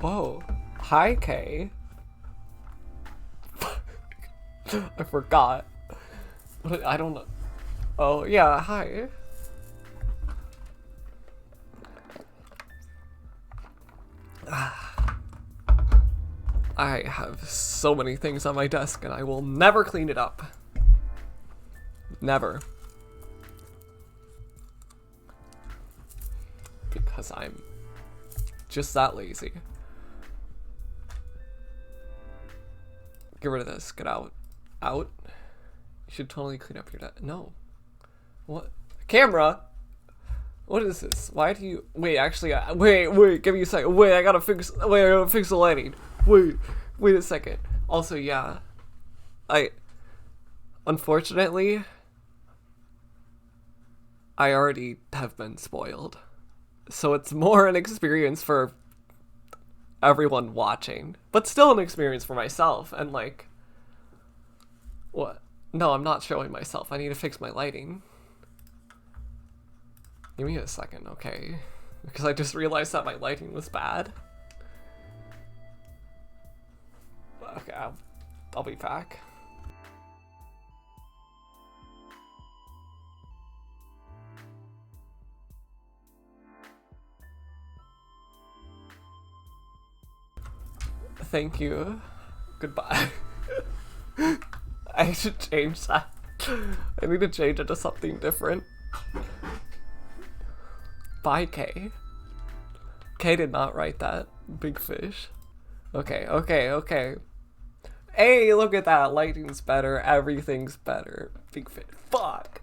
Whoa. Hi, Kay. I forgot. I don't know. Oh, yeah, hi. I have so many things on my desk and I will never clean it up. Never. Because I'm just that lazy. Get rid of this. Get out. Out. You should totally clean up your desk. No. What? Camera? What is this? Why do you... Wait, actually, wait, give me a second. Wait, I gotta fix the lighting. Wait a second. Also, yeah. Unfortunately, I already have been spoiled. So it's more an experience for everyone watching. But still an experience for myself. And like... What? No, I'm not showing myself. I need to fix my lighting. Give me a second, okay? Because I just realized that my lighting was bad. Okay, I'll be back. Thank you. Goodbye. I should change that. I need to change it to something different. Bye, Kay. Kay did not write that. Big fish. Okay. Hey, look at that. Lighting's better. Everything's better. Big fish. Fuck.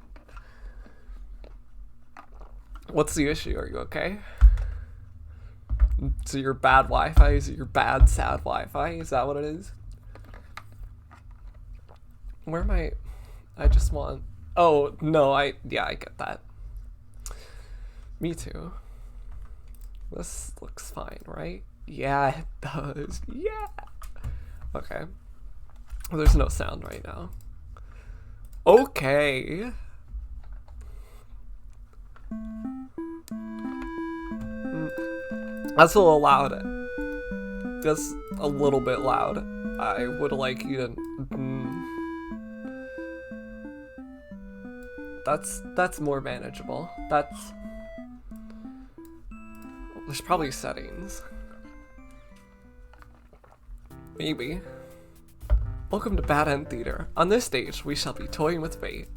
What's the issue? Are you okay? So your bad Wi-Fi? Is it your bad, sad Wi-Fi? Is that what it is? Where am I? I just want... Oh, no, yeah, I get that. Me too. This looks fine, right? Yeah, it does. Yeah. Okay. Well, there's no sound right now. Okay. That's a little loud. That's a little bit loud. I would like you to... That's more manageable. There's probably settings. Maybe. Welcome to Bad End Theater. On this stage, we shall be toying with fate.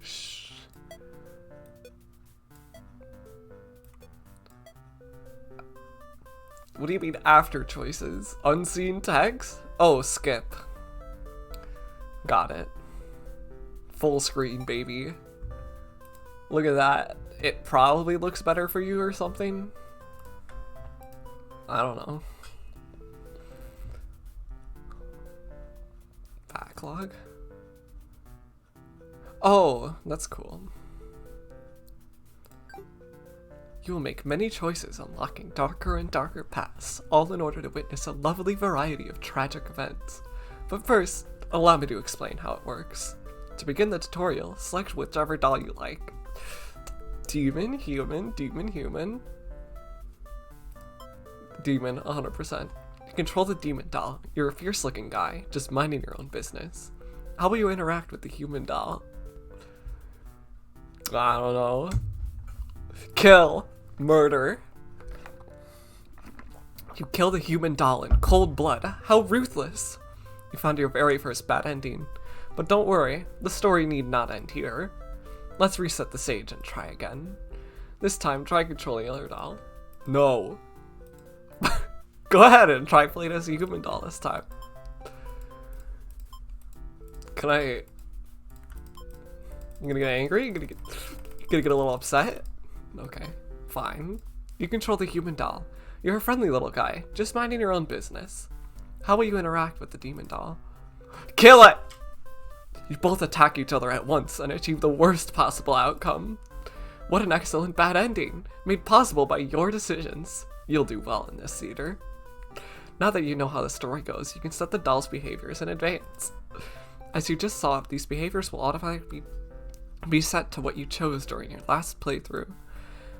Shh. What do you mean after choices? Unseen text? Oh, skip. Got it. Full screen, baby. Look at that. It probably looks better for you or something. I don't know. Backlog? Oh, that's cool. You will make many choices, unlocking darker and darker paths, all in order to witness a lovely variety of tragic events. But first, allow me to explain how it works. To begin the tutorial, select whichever doll you like. Demon, human, demon, human. Demon, 100%. You control the demon doll. You're a fierce looking guy, just minding your own business. How will you interact with the human doll? I don't know. Kill. Murder. You kill the human doll in cold blood. How ruthless. You found your very first bad ending. But don't worry, the story need not end here. Let's reset the stage and try again. This time, try controlling the other doll. No. Go ahead and try playing as a human doll this time. Can I... You gonna get angry? You gonna get a little upset? Okay, fine. You control the human doll. You're a friendly little guy, just minding your own business. How will you interact with the demon doll? Kill it! You both attack each other at once and achieve the worst possible outcome. What an excellent bad ending, made possible by your decisions. You'll do well in this theater. Now that you know how the story goes, you can set the doll's behaviors in advance. As you just saw, these behaviors will automatically be set to what you chose during your last playthrough.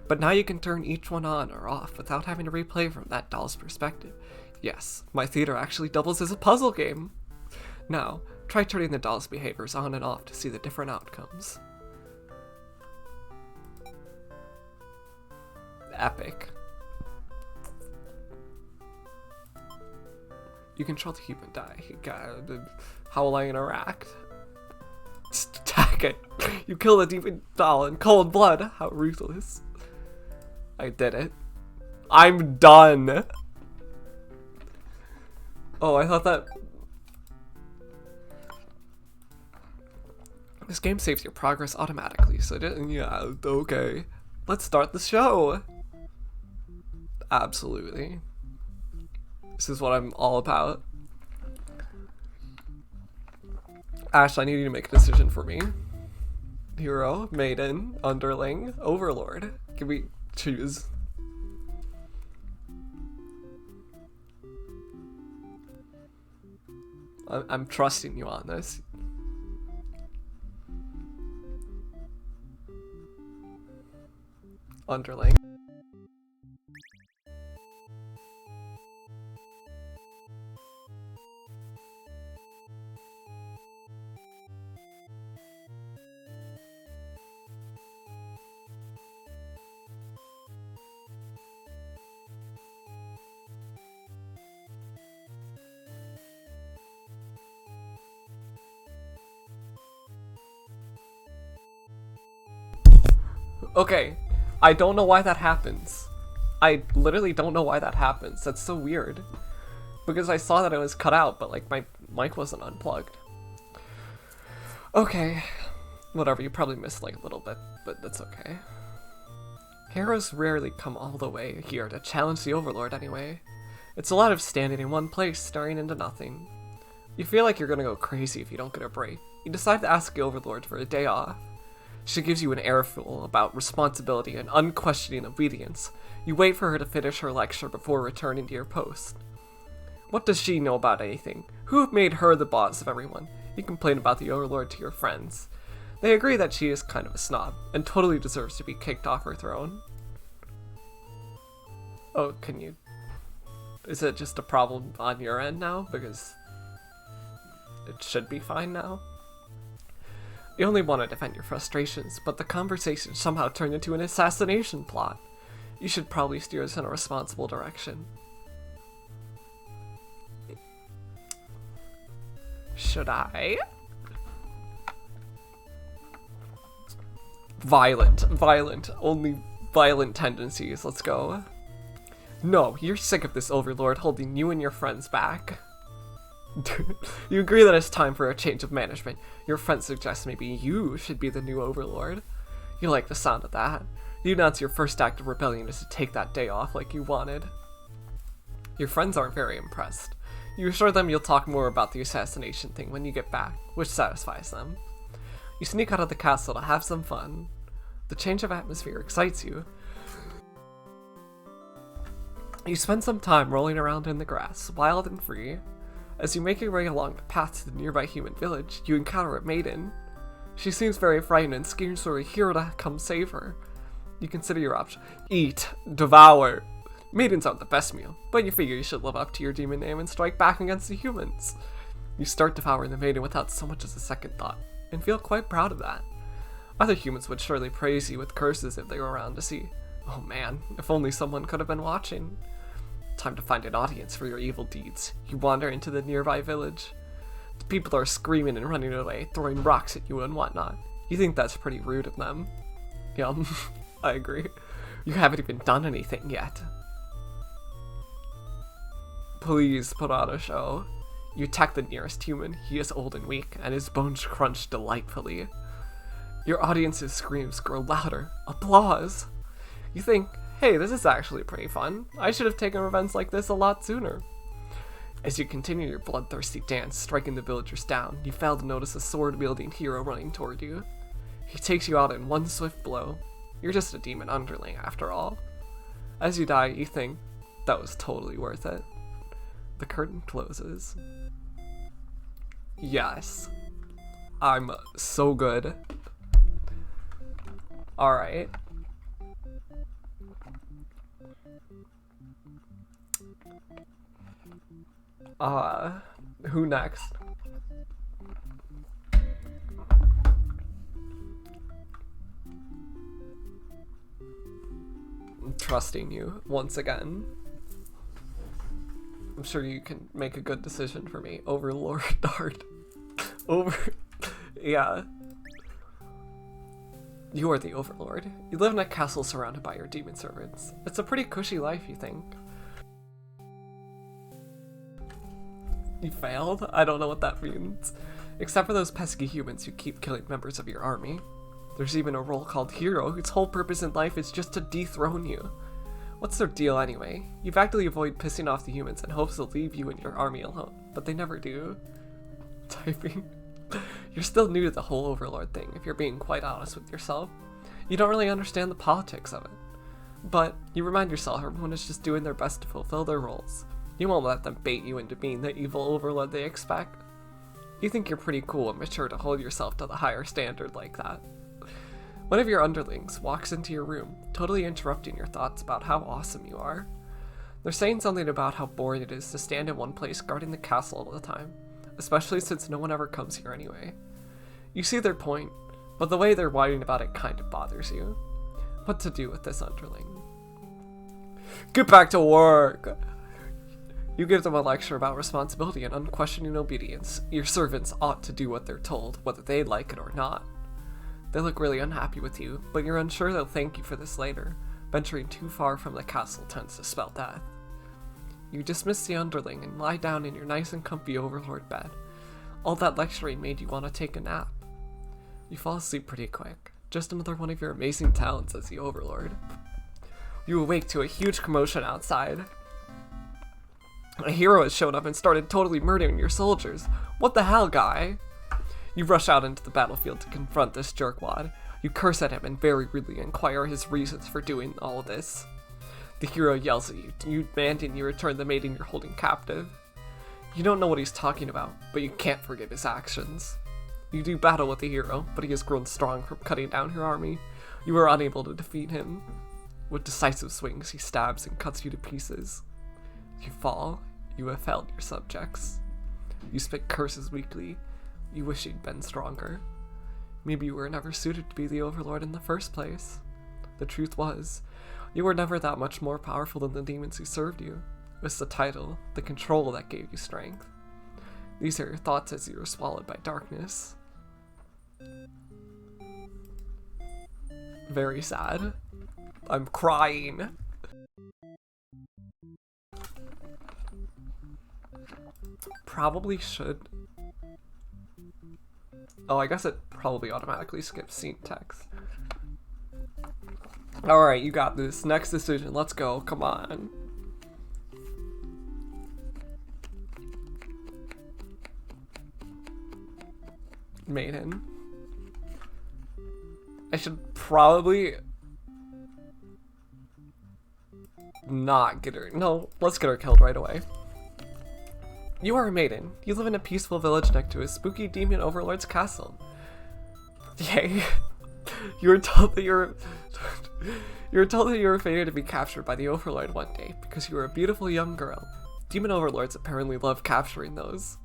But now you can turn each one on or off without having to replay from that doll's perspective. Yes, my theater actually doubles as a puzzle game. Now, try turning the doll's behaviors on and off to see the different outcomes. Epic. You control the human die. How will I interact? Just attack it. You kill the demon doll in cold blood. How ruthless. I did it. I'm done. Oh, I thought that... This game saves your progress automatically, so yeah, okay. Let's start the show. Absolutely. This is what I'm all about. Ash, I need you to make a decision for me. Hero, maiden, underling, overlord. Can we choose? I'm trusting you on this. Underling. Okay, I don't know why that happens. I literally don't know why that happens. That's so weird. Because I saw that it was cut out, but like my mic wasn't unplugged. Okay, whatever, you probably missed like a little bit, but that's okay. Heroes rarely come all the way here to challenge the Overlord anyway. It's a lot of standing in one place, staring into nothing. You feel like you're gonna go crazy if you don't get a break. You decide to ask the Overlord for a day off. She gives you an airful about responsibility and unquestioning obedience. You wait for her to finish her lecture before returning to your post. What does she know about anything? Who made her the boss of everyone? You complain about the Overlord to your friends. They agree that she is kind of a snob, and totally deserves to be kicked off her throne. Oh, can you... Is it just a problem on your end now? Because it should be fine now? You only want to defend your frustrations, but the conversation somehow turned into an assassination plot. You should probably steer us in a responsible direction. Should I? Violent, only violent tendencies, let's go. No, you're sick of this Overlord holding you and your friends back. You agree that it's time for a change of management. Your friend suggests maybe you should be the new Overlord. You like the sound of that. You announce your first act of rebellion is to take that day off like you wanted. Your friends aren't very impressed. You assure them you'll talk more about the assassination thing when you get back, which satisfies them. You sneak out of the castle to have some fun. The change of atmosphere excites you. You spend some time rolling around in the grass, wild and free. As you make your way along the path to the nearby human village, you encounter a maiden. She seems very frightened and screams for a hero to come save her. You consider your option. Eat. Devour. Maidens aren't the best meal, but you figure you should live up to your demon name and strike back against the humans. You start devouring the maiden without so much as a second thought, and feel quite proud of that. Other humans would surely praise you with curses if they were around to see. Oh man, if only someone could have been watching. Time to find an audience for your evil deeds. You wander into the nearby village. The people are screaming and running away, throwing rocks at you and whatnot. You think that's pretty rude of them. Yum, I agree. You haven't even done anything yet. Please put on a show. You attack the nearest human. He is old and weak, and his bones crunch delightfully. Your audience's screams grow louder. Applause! You think, hey, this is actually pretty fun. I should have taken events like this a lot sooner. As you continue your bloodthirsty dance, striking the villagers down, you fail to notice a sword-wielding hero running toward you. He takes you out in one swift blow. You're just a demon underling, after all. As you die, you think, that was totally worth it. The curtain closes. Yes. I'm so good. Alright. Who next? I'm trusting you once again. I'm sure you can make a good decision for me. Overlord Dart. Yeah. You are the Overlord. You live in a castle surrounded by your demon servants. It's a pretty cushy life, you think. You failed? I don't know what that means. Except for those pesky humans who keep killing members of your army. There's even a role called Hero, whose whole purpose in life is just to dethrone you. What's their deal anyway? You've actively avoided pissing off the humans in hopes they'll leave you and your army alone, but they never do. Typing. You're still new to the whole Overlord thing, if you're being quite honest with yourself. You don't really understand the politics of it. But you remind yourself everyone is just doing their best to fulfill their roles. You won't let them bait you into being the evil Overlord they expect. You think you're pretty cool and mature to hold yourself to the higher standard like that. One of your underlings walks into your room, totally interrupting your thoughts about how awesome you are. They're saying something about how boring it is to stand in one place guarding the castle all the time, especially since no one ever comes here anyway. You see their point, but the way they're whining about it kind of bothers you. What to do with this underling? Get back to work! You give them a lecture about responsibility and unquestioning obedience. Your servants ought to do what they're told, whether they like it or not. They look really unhappy with you, but you're unsure they'll thank you for this later. Venturing too far from the castle tends to spell death. You dismiss the underling and lie down in your nice and comfy Overlord bed. All that lecturing made you want to take a nap. You fall asleep pretty quick. Just another one of your amazing talents as the Overlord. You awake to a huge commotion outside. A hero has shown up and started totally murdering your soldiers. What the hell, guy? You rush out into the battlefield to confront this jerkwad. You curse at him and very rudely inquire his reasons for doing all this. The hero yells at you, demanding you return the maiden you're holding captive. You don't know what he's talking about, but you can't forgive his actions. You do battle with the hero, but he has grown strong from cutting down your army. You are unable to defeat him. With decisive swings, he stabs and cuts you to pieces. You fall. You have failed your subjects. You spit curses weakly. You wish you'd been stronger. Maybe you were never suited to be the Overlord in the first place. The truth was, you were never that much more powerful than the demons who served you. It was the title, the control that gave you strength. These are your thoughts as you were swallowed by darkness. Very sad. I'm crying. Probably should. Oh, I guess it probably automatically skips scene text. Alright, you got this. Next decision. Let's go. Come on. Maiden. I should probably not get her. No, let's get her killed right away. You are a maiden. You live in a peaceful village next to a spooky demon overlord's castle. Yay. You were told that you were fated to be captured by the overlord one day because you were a beautiful young girl. Demon overlords apparently love capturing those.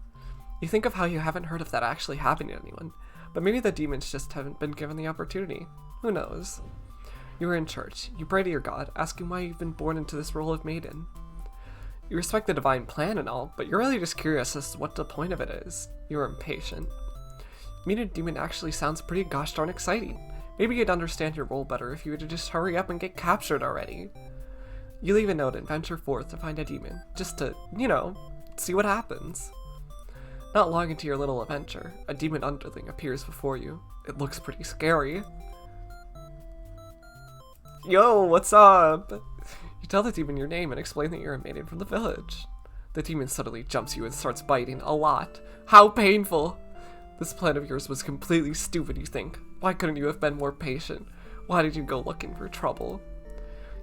You think of how you haven't heard of that actually happening to anyone, but maybe the demons just haven't been given the opportunity. Who knows? You are in church. You pray to your god, asking why you've been born into this role of maiden. You respect the divine plan and all, but you're really just curious as to what the point of it is. You are impatient. Meeting a demon actually sounds pretty gosh darn exciting. Maybe you'd understand your role better if you would just hurry up and get captured already. You leave a note and venture forth to find a demon, just to, you know, see what happens. Not long into your little adventure, a demon underling appears before you. It looks pretty scary. Yo, what's up? You tell the demon your name and explain that you're a maiden from the village. The demon suddenly jumps you and starts biting a lot. How painful! This plan of yours was completely stupid, you think. Why couldn't you have been more patient? Why did you go looking for trouble?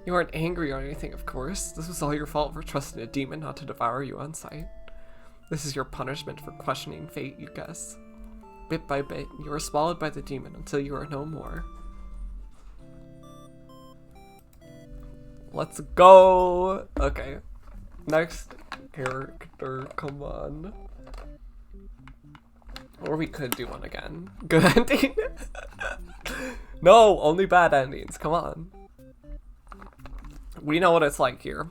You aren't angry or anything, of course. This was all your fault for trusting a demon not to devour you on sight. This is your punishment for questioning fate, you guess. Bit by bit, you are swallowed by the demon until you are no more. Let's go. Okay. Next character, come on. Or we could do one again. Good ending? No, only bad endings. Come on. We know what it's like here.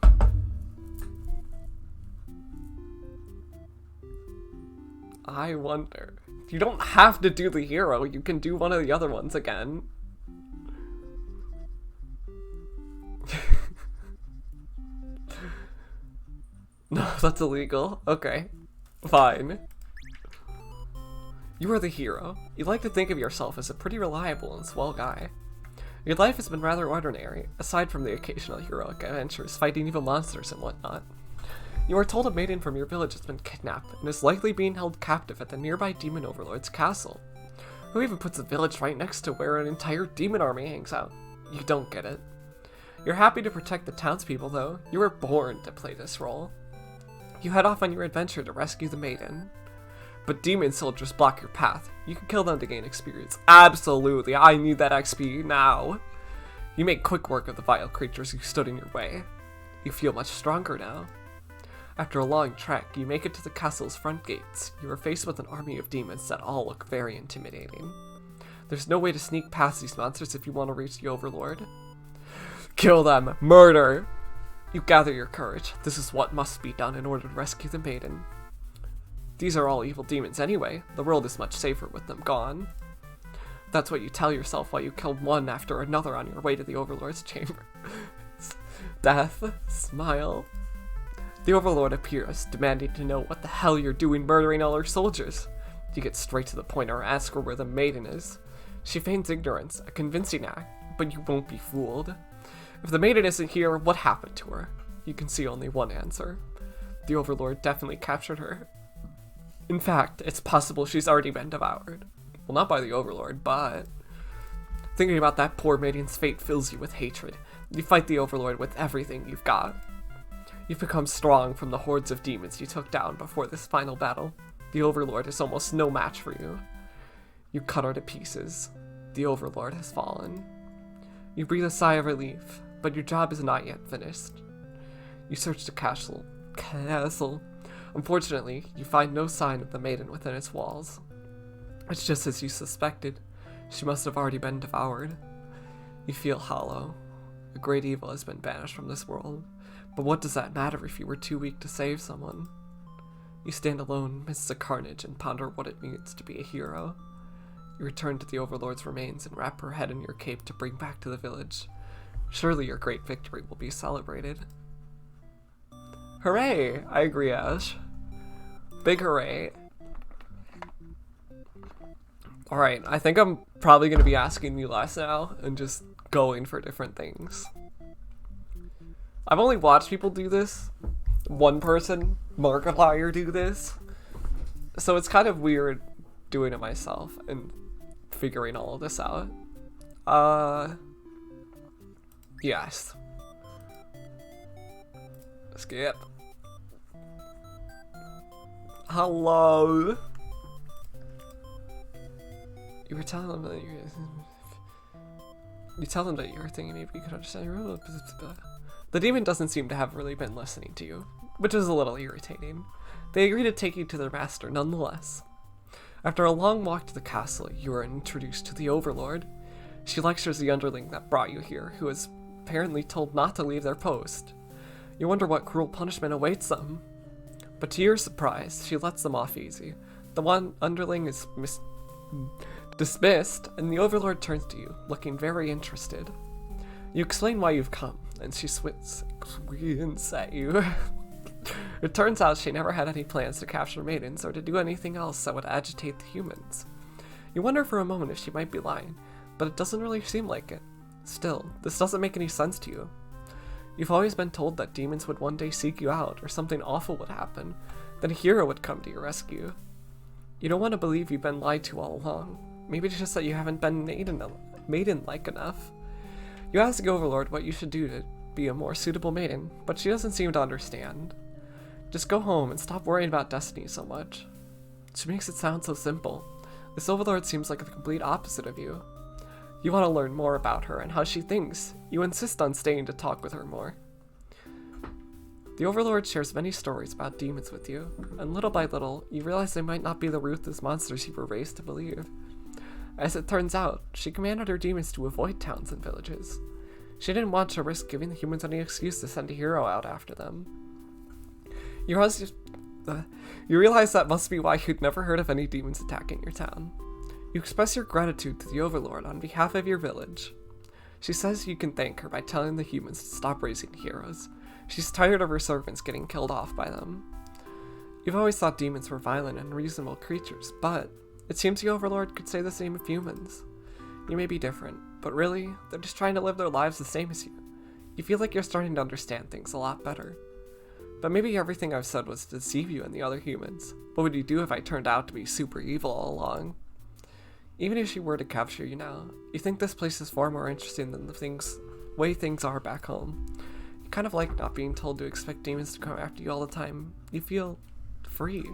I wonder. You don't have to do the hero. You can do one of the other ones again. No, that's illegal. Okay. Fine. You are the hero. You like to think of yourself as a pretty reliable and swell guy. Your life has been rather ordinary, aside from the occasional heroic adventures fighting evil monsters and whatnot. You are told a maiden from your village has been kidnapped and is likely being held captive at the nearby demon overlord's castle. Who even puts a village right next to where an entire demon army hangs out? You don't get it. You're happy to protect the townspeople though. You were born to play this role. You head off on your adventure to rescue the maiden. But demon soldiers block your path. You can kill them to gain experience. Absolutely, I need that XP now. You make quick work of the vile creatures who stood in your way. You feel much stronger now. After a long trek, you make it to the castle's front gates. You are faced with an army of demons that all look very intimidating. There's no way to sneak past these monsters if you want to reach the Overlord. Kill them! Murder! You gather your courage. This is what must be done in order to rescue the maiden. These are all evil demons anyway. The world is much safer with them gone. That's what you tell yourself while you kill one after another on your way to the Overlord's chamber. Death. Smile. The Overlord appears, demanding to know what the hell you're doing murdering all her soldiers. You get straight to the point or ask her where the maiden is. She feigns ignorance, a convincing act, but you won't be fooled. If the maiden isn't here, what happened to her? You can see only one answer. The Overlord definitely captured her. In fact, it's possible she's already been devoured. Well, not by the Overlord, but... Thinking about that poor maiden's fate fills you with hatred. You fight the Overlord with everything you've got. You've become strong from the hordes of demons you took down before this final battle. The Overlord is almost no match for you. You cut her to pieces. The Overlord has fallen. You breathe a sigh of relief, but your job is not yet finished. You search the castle. Unfortunately, you find no sign of the maiden within its walls. It's just as you suspected. She must have already been devoured. You feel hollow. A great evil has been banished from this world. But what does that matter if you were too weak to save someone? You stand alone amidst the carnage and ponder what it means to be a hero. You return to the Overlord's remains and wrap her head in your cape to bring back to the village. Surely your great victory will be celebrated. Hooray! I agree, Ash. Big hooray. Alright, I think I'm probably going to be asking you less now and just going for different things. I've only watched people do this. One person, Markiplier, do this. So it's kind of weird doing it myself and figuring all of this out. Yes. Skip. Hello. You were telling them that you tell them that you're thinking maybe you could understand your The demon doesn't seem to have really been listening to you, which is a little irritating. They agree to take you to their master nonetheless. After a long walk to the castle, you are introduced to the Overlord. She lectures the underling that brought you here, who is apparently told not to leave their post. You wonder what cruel punishment awaits them. But to your surprise, she lets them off easy. The one underling is dismissed, and the Overlord turns to you, looking very interested. You explain why you've come, and she squints at you. It turns out she never had any plans to capture maidens or to do anything else that would agitate the humans. You wonder for a moment if she might be lying, but it doesn't really seem like it. Still, this doesn't make any sense to you. You've always been told that demons would one day seek you out, or something awful would happen, then a hero would come to your rescue. You don't want to believe you've been lied to all along. Maybe it's just that you haven't been maiden-like enough. You ask the Overlord what you should do to be a more suitable maiden, but she doesn't seem to understand. Just go home and stop worrying about destiny so much. She makes it sound so simple. This Overlord seems like the complete opposite of you. You want to learn more about her and how she thinks. You insist on staying to talk with her more. The Overlord shares many stories about demons with you, and little by little, you realize they might not be the ruthless monsters you were raised to believe. As it turns out, she commanded her demons to avoid towns and villages. She didn't want to risk giving the humans any excuse to send a hero out after them. You realize that must be why you'd never heard of any demons attacking your town. You express your gratitude to the Overlord on behalf of your village. She says you can thank her by telling the humans to stop raising heroes. She's tired of her servants getting killed off by them. You've always thought demons were violent and unreasonable creatures, but it seems the Overlord could say the same of humans. You may be different, but really, they're just trying to live their lives the same as you. You feel like you're starting to understand things a lot better. But maybe everything I've said was to deceive you and the other humans. What would you do if I turned out to be super evil all along? Even if she were to capture you now, you think this place is far more interesting than the way things are back home. You kind of like not being told to expect demons to come after you all the time. You feel free.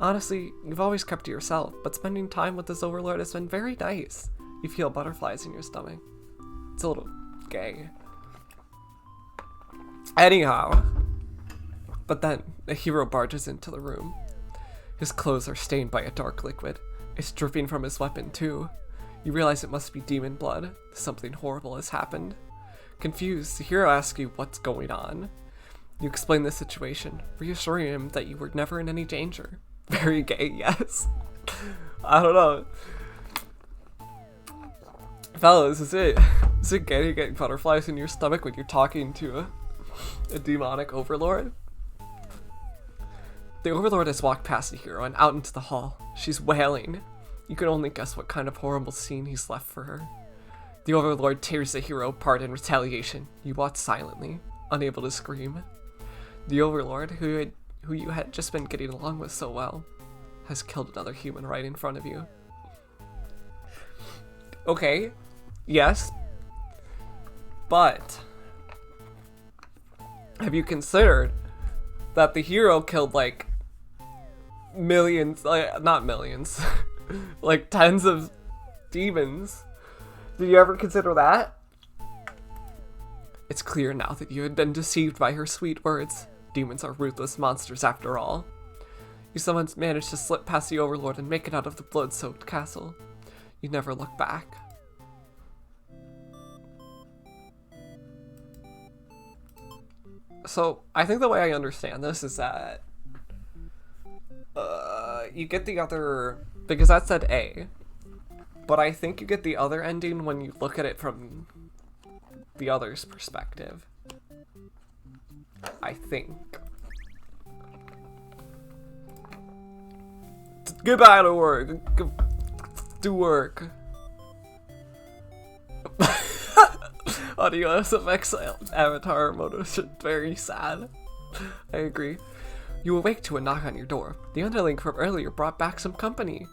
Honestly, you've always kept to yourself, but spending time with this Overlord has been very nice. You feel butterflies in your stomach. It's a little gay. Anyhow. But then, the hero barges into the room. His clothes are stained by a dark liquid. It's dripping from his weapon, too. You realize it must be demon blood. Something horrible has happened. Confused, the hero asks you what's going on. You explain the situation, reassuring him that you were never in any danger. Very gay, yes. I don't know. Fellas, is it gay to get butterflies in your stomach when you're talking to a demonic Overlord? The Overlord has walked past the hero and out into the hall. She's wailing. You can only guess what kind of horrible scene he's left for her. The Overlord tears the hero apart in retaliation. You watch silently, unable to scream. The Overlord, who you had just been getting along with so well, has killed another human right in front of you. Okay, yes, but have you considered that the hero killed like millions, not millions, like tens of demons? Did you ever consider that? It's clear now that you had been deceived by her sweet words. Demons are ruthless monsters after all. You somehow managed to slip past the Overlord and make it out of the blood-soaked castle. You never look back. So, I think the way I understand this is that you get the other, because that said A, but I think you get the other ending when you look at it from the other's perspective. I think. Goodbye to work. Do work. Audio SFX avatar mode is very sad. I agree. You awake to a knock on your door. The underling from earlier brought back some company.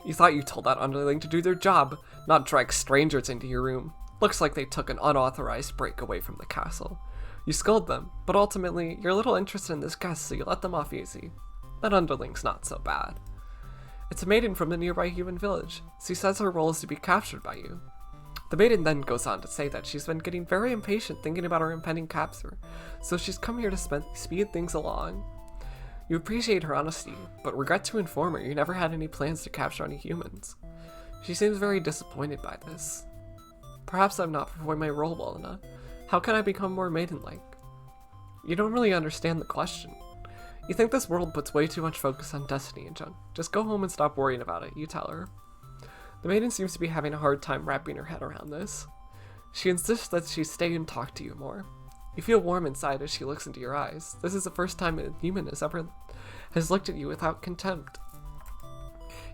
You thought you told that underling to do their job, not drag strangers into your room. Looks like they took an unauthorized break away from the castle. You scold them, but ultimately, you're a little interested in this guest, so you let them off easy. That underling's not so bad. It's a maiden from the nearby human village. She says her role is to be captured by you. The maiden then goes on to say that she's been getting very impatient thinking about her impending capture, so she's come here to speed things along. You appreciate her honesty, but regret to inform her you never had any plans to capture any humans. She seems very disappointed by this. Perhaps I'm not performing my role well enough. How can I become more maiden-like? You don't really understand the question. You think this world puts way too much focus on destiny and junk. Just go home and stop worrying about it, you tell her. The maiden seems to be having a hard time wrapping her head around this. She insists that she stay and talk to you more. You feel warm inside as she looks into your eyes. This is the first time a human has looked at you without contempt.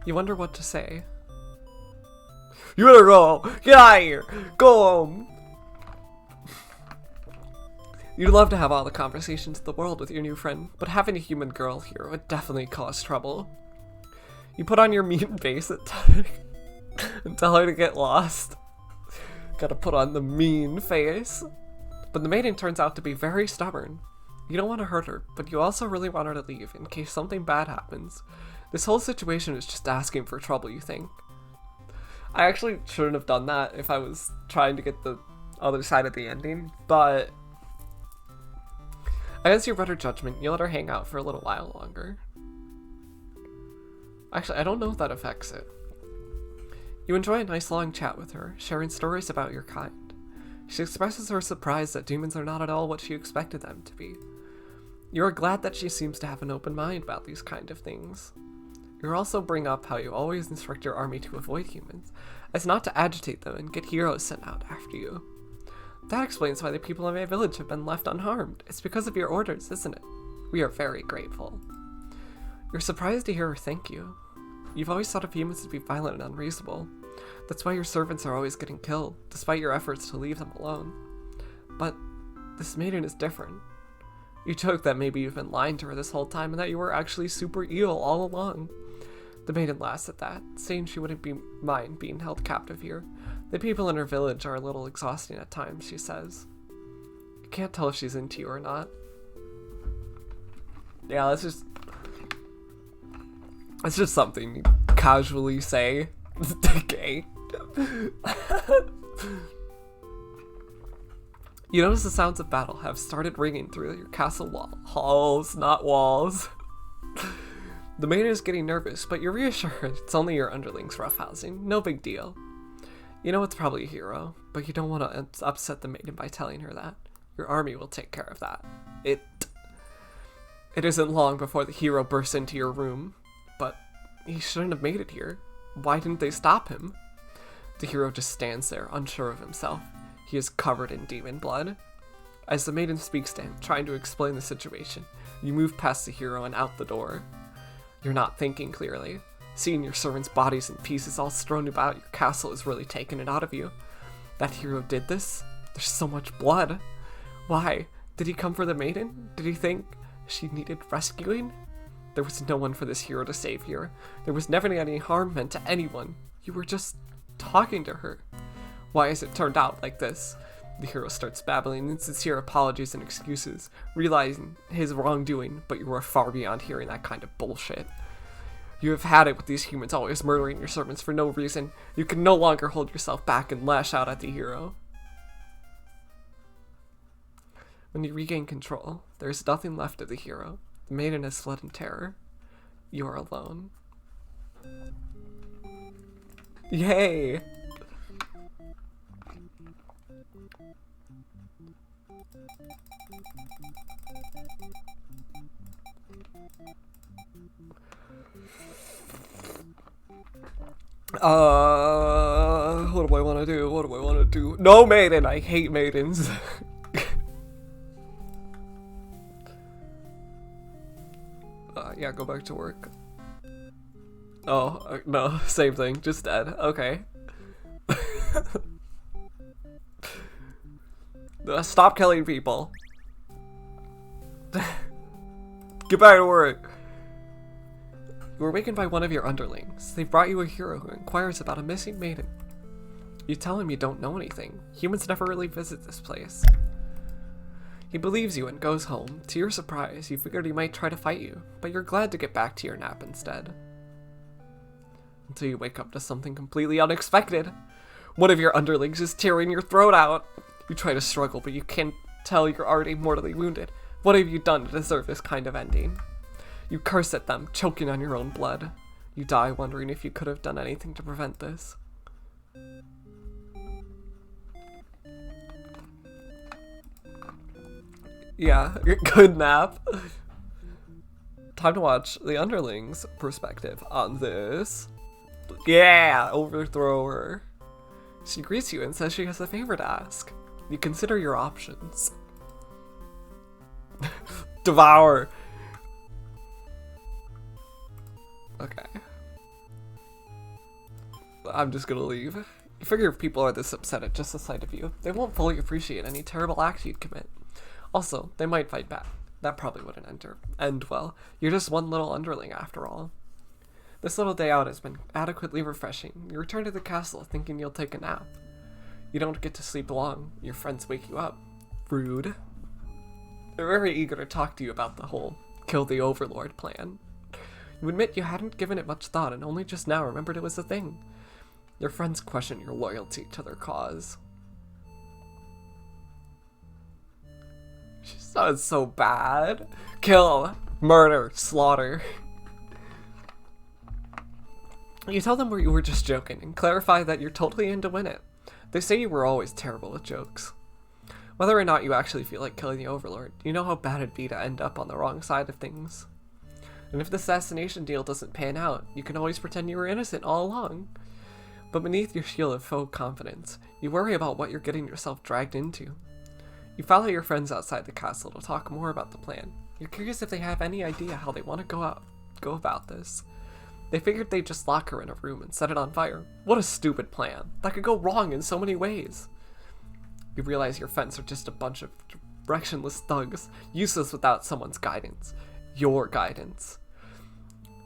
You wonder what to say. You better go! Get out of here! Go home! You'd love to have all the conversations in the world with your new friend, but having a human girl here would definitely cause trouble. You put on your mean face and tell her to get lost. Gotta put on the mean face. But the maiden turns out to be very stubborn. You don't want to hurt her, but you also really want her to leave in case something bad happens. This whole situation is just asking for trouble, you think. I actually shouldn't have done that if I was trying to get the other side of the ending, but against your better judgment, you let her hang out for a little while longer. Actually, I don't know if that affects it. You enjoy a nice long chat with her, sharing stories about your kind. She expresses her surprise that demons are not at all what she expected them to be. You are glad that she seems to have an open mind about these kind of things. You also bring up how you always instruct your army to avoid humans, as not to agitate them and get heroes sent out after you. That explains why the people in my village have been left unharmed. It's because of your orders, isn't it? We are very grateful. You're surprised to hear her thank you. You've always thought of humans to be violent and unreasonable. That's why your servants are always getting killed, despite your efforts to leave them alone. But this maiden is different. You joke that maybe you've been lying to her this whole time and that you were actually super evil all along. The maiden laughs at that, saying she wouldn't mind being held captive here. The people in her village are a little exhausting at times, she says. You can't tell if she's into you or not. Yeah, that's just something you casually say. Okay. You notice the sounds of battle have started ringing through your castle halls, not walls. The maiden is getting nervous, but you're reassured it's only your underlings roughhousing. No big deal. You know it's probably a hero, but you don't want to upset the maiden by telling her that. Your army will take care of that. It isn't long before the hero bursts into your room, but he shouldn't have made it here. Why didn't they stop him? The hero just stands there, unsure of himself. He is covered in demon blood. As the maiden speaks to him, trying to explain the situation, you move past the hero and out the door. You're not thinking clearly. Seeing your servants' bodies in pieces all strewn about your castle is really taking it out of you. That hero did this? There's so much blood. Why? Did he come for the maiden? Did he think she needed rescuing? There was no one for this hero to save here. There was never any harm meant to anyone. You were just talking to her. Why has it turned out like this? The hero starts babbling insincere apologies and excuses, realizing his wrongdoing, but you are far beyond hearing that kind of bullshit. You have had it with these humans always murdering your servants for no reason. You can no longer hold yourself back and lash out at the hero. When you regain control, there is nothing left of the hero. The maiden has fled in terror. You are alone. Yay! What do I want to do? What do I want to do? No maiden! I hate maidens. Yeah, go back to work. Oh, no, same thing, just dead. Okay. Stop killing people. Get back to work. You were awakened by one of your underlings. They brought you a hero who inquires about a missing maiden. You tell him you don't know anything. Humans never really visit this place. He believes you and goes home. To your surprise, you figured he might try to fight you, but you're glad to get back to your nap instead. Until you wake up to something completely unexpected. One of your underlings is tearing your throat out. You try to struggle, but you can't tell you're already mortally wounded. What have you done to deserve this kind of ending? You curse at them, choking on your own blood. You die wondering if you could have done anything to prevent this. Yeah, good nap. Time to watch the underlings' perspective on this. Yeah, overthrow her. She greets you and says she has a favor to ask. You consider your options. Devour. Okay. I'm just gonna leave. You figure if people are this upset at just the sight of you, they won't fully appreciate any terrible act you'd commit. Also, they might fight back. That probably wouldn't end well. You're just one little underling after all. This little day out has been adequately refreshing. You return to the castle thinking you'll take a nap. You don't get to sleep long. Your friends wake you up. Rude. They're very eager to talk to you about the whole kill the overlord plan. You admit you hadn't given it much thought and only just now remembered it was a thing. Your friends question your loyalty to their cause. She sounds so bad. Kill, murder, slaughter. You tell them you were just joking and clarify that you're totally in to win it. They say you were always terrible with jokes. Whether or not you actually feel like killing the Overlord, you know how bad it'd be to end up on the wrong side of things. And if the assassination deal doesn't pan out, you can always pretend you were innocent all along. But beneath your shield of faux confidence, you worry about what you're getting yourself dragged into. You follow your friends outside the castle to talk more about the plan. You're curious if they have any idea how they want to go about this. They figured they'd just lock her in a room and set it on fire. What a stupid plan. That could go wrong in so many ways. You realize your friends are just a bunch of directionless thugs, useless without someone's guidance. Your guidance.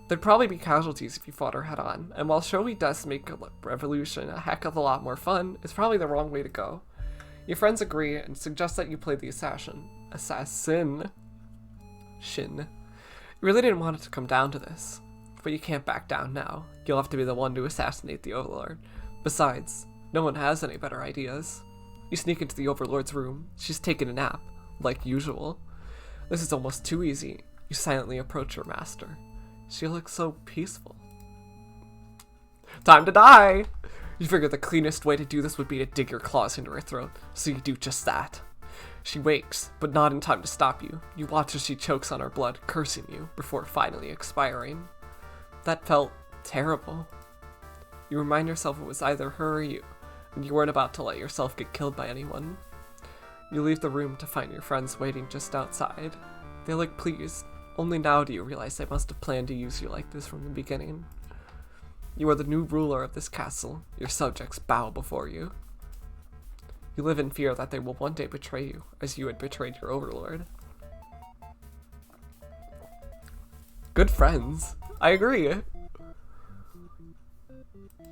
There'd probably be casualties if you fought her head on, and while showy does make a revolution a heck of a lot more fun, it's probably the wrong way to go. Your friends agree and suggest that you play the assassin. Shin. You really didn't want it to come down to this. But you can't back down now. You'll have to be the one to assassinate the Overlord. Besides, no one has any better ideas. You sneak into the Overlord's room. She's taking a nap, like usual. This is almost too easy. You silently approach your master. She looks so peaceful. Time to die! You figure the cleanest way to do this would be to dig your claws into her throat, so you do just that. She wakes, but not in time to stop you. You watch as she chokes on her blood, cursing you, before finally expiring. That felt terrible. You remind yourself it was either her or you, and you weren't about to let yourself get killed by anyone. You leave the room to find your friends waiting just outside. They look pleased. Only now do you realize they must have planned to use you like this from the beginning. You are the new ruler of this castle. Your subjects bow before you. You live in fear that they will one day betray you, as you had betrayed your Overlord. Good friends. I agree.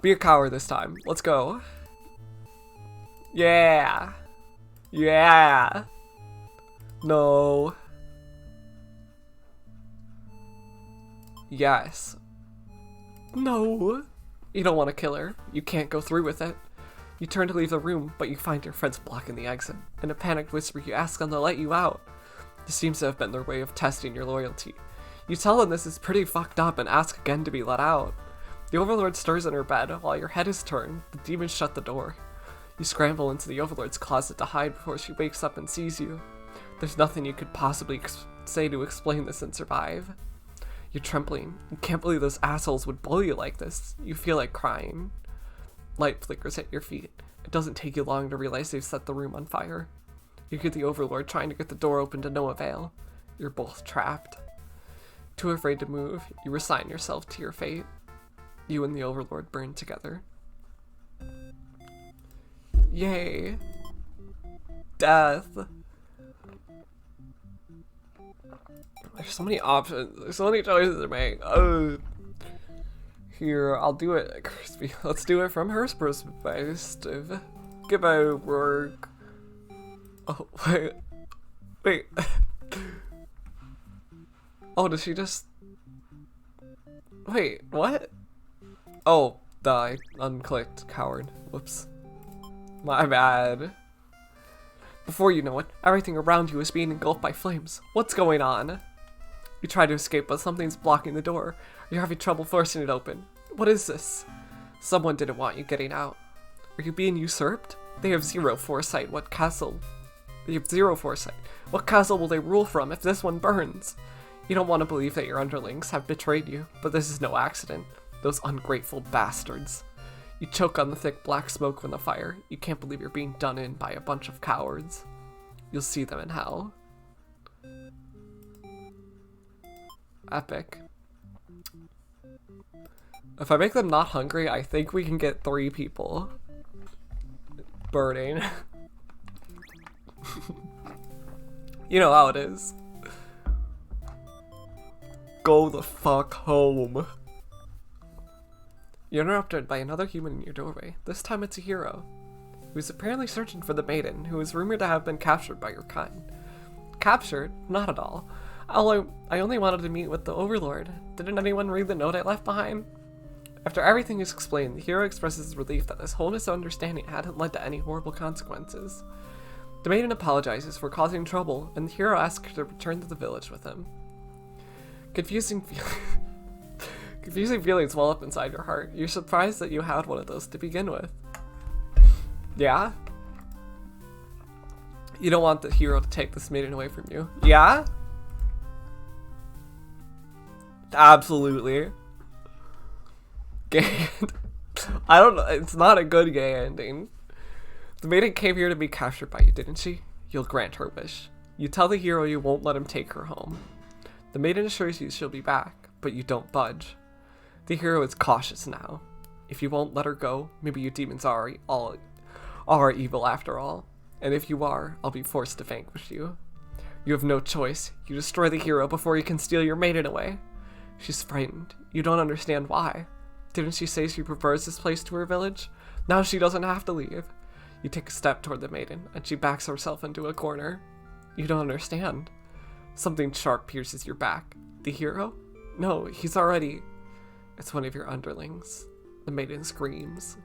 Be a coward this time. Let's go. Yeah. Yeah. No. Yes. No. You don't want to kill her. You can't go through with it. You turn to leave the room, but you find your friends blocking the exit. In a panicked whisper, you ask them to let you out. This seems to have been their way of testing your loyalty. You tell them this is pretty fucked up and ask again to be let out. The Overlord stirs in her bed. While your head is turned, the demons shut the door. You scramble into the Overlord's closet to hide before she wakes up and sees you. There's nothing you could possibly say to explain this and survive. You're trembling. You can't believe those assholes would bully you like this. You feel like crying. Light flickers at your feet. It doesn't take you long to realize they've set the room on fire. You hear the Overlord trying to get the door open to no avail. You're both trapped. Too afraid to move, you resign yourself to your fate. You and the Overlord burn together. Yay. Death. There's so many options. There's so many choices to make. Here, I'll do it, Crispy. Let's do it from her perspective. Goodbye, work. Oh, wait. Wait. Oh, does she just... Wait, what? Oh, I unclicked. Coward. Whoops. My bad. Before you know it, everything around you is being engulfed by flames. What's going on? You try to escape, but something's blocking the door. You're having trouble forcing it open. What is this? Someone didn't want you getting out. Are you being usurped? They have zero foresight. What castle? They have zero foresight. What castle will they rule from if this one burns? You don't want to believe that your underlings have betrayed you, but this is no accident. Those ungrateful bastards. You choke on the thick black smoke from the fire. You can't believe you're being done in by a bunch of cowards. You'll see them in hell. Epic. If I make them not hungry, I think we can get 3 people. Burning. You know how it is. Go the fuck home. You're interrupted by another human in your doorway. This time it's a hero, who is apparently searching for the maiden, who is rumored to have been captured by your kind. Captured? Not at all. I only wanted to meet with the Overlord. Didn't anyone read the note I left behind? After everything is explained, the hero expresses his relief that this whole misunderstanding hadn't led to any horrible consequences. The maiden apologizes for causing trouble, and the hero asks her to return to the village with him. Confusing feelings well up inside your heart. You're surprised that you had one of those to begin with. Yeah? You don't want the hero to take this maiden away from you. Yeah? Absolutely. Gay. I don't know. It's not a good gay ending. The maiden came here to be captured by you, didn't she? You'll grant her wish. You tell the hero you won't let him take her home. The maiden assures you she'll be back, but you don't budge. The hero is cautious now. If you won't let her go, maybe you demons are evil after all. And if you are, I'll be forced to vanquish you. You have no choice. You destroy the hero before you can steal your maiden away. She's frightened. You don't understand why. Didn't she say she prefers this place to her village? Now she doesn't have to leave. You take a step toward the maiden, and she backs herself into a corner. You don't understand. Something sharp pierces your back. The hero? No, he's already... It's one of your underlings. The maiden screams.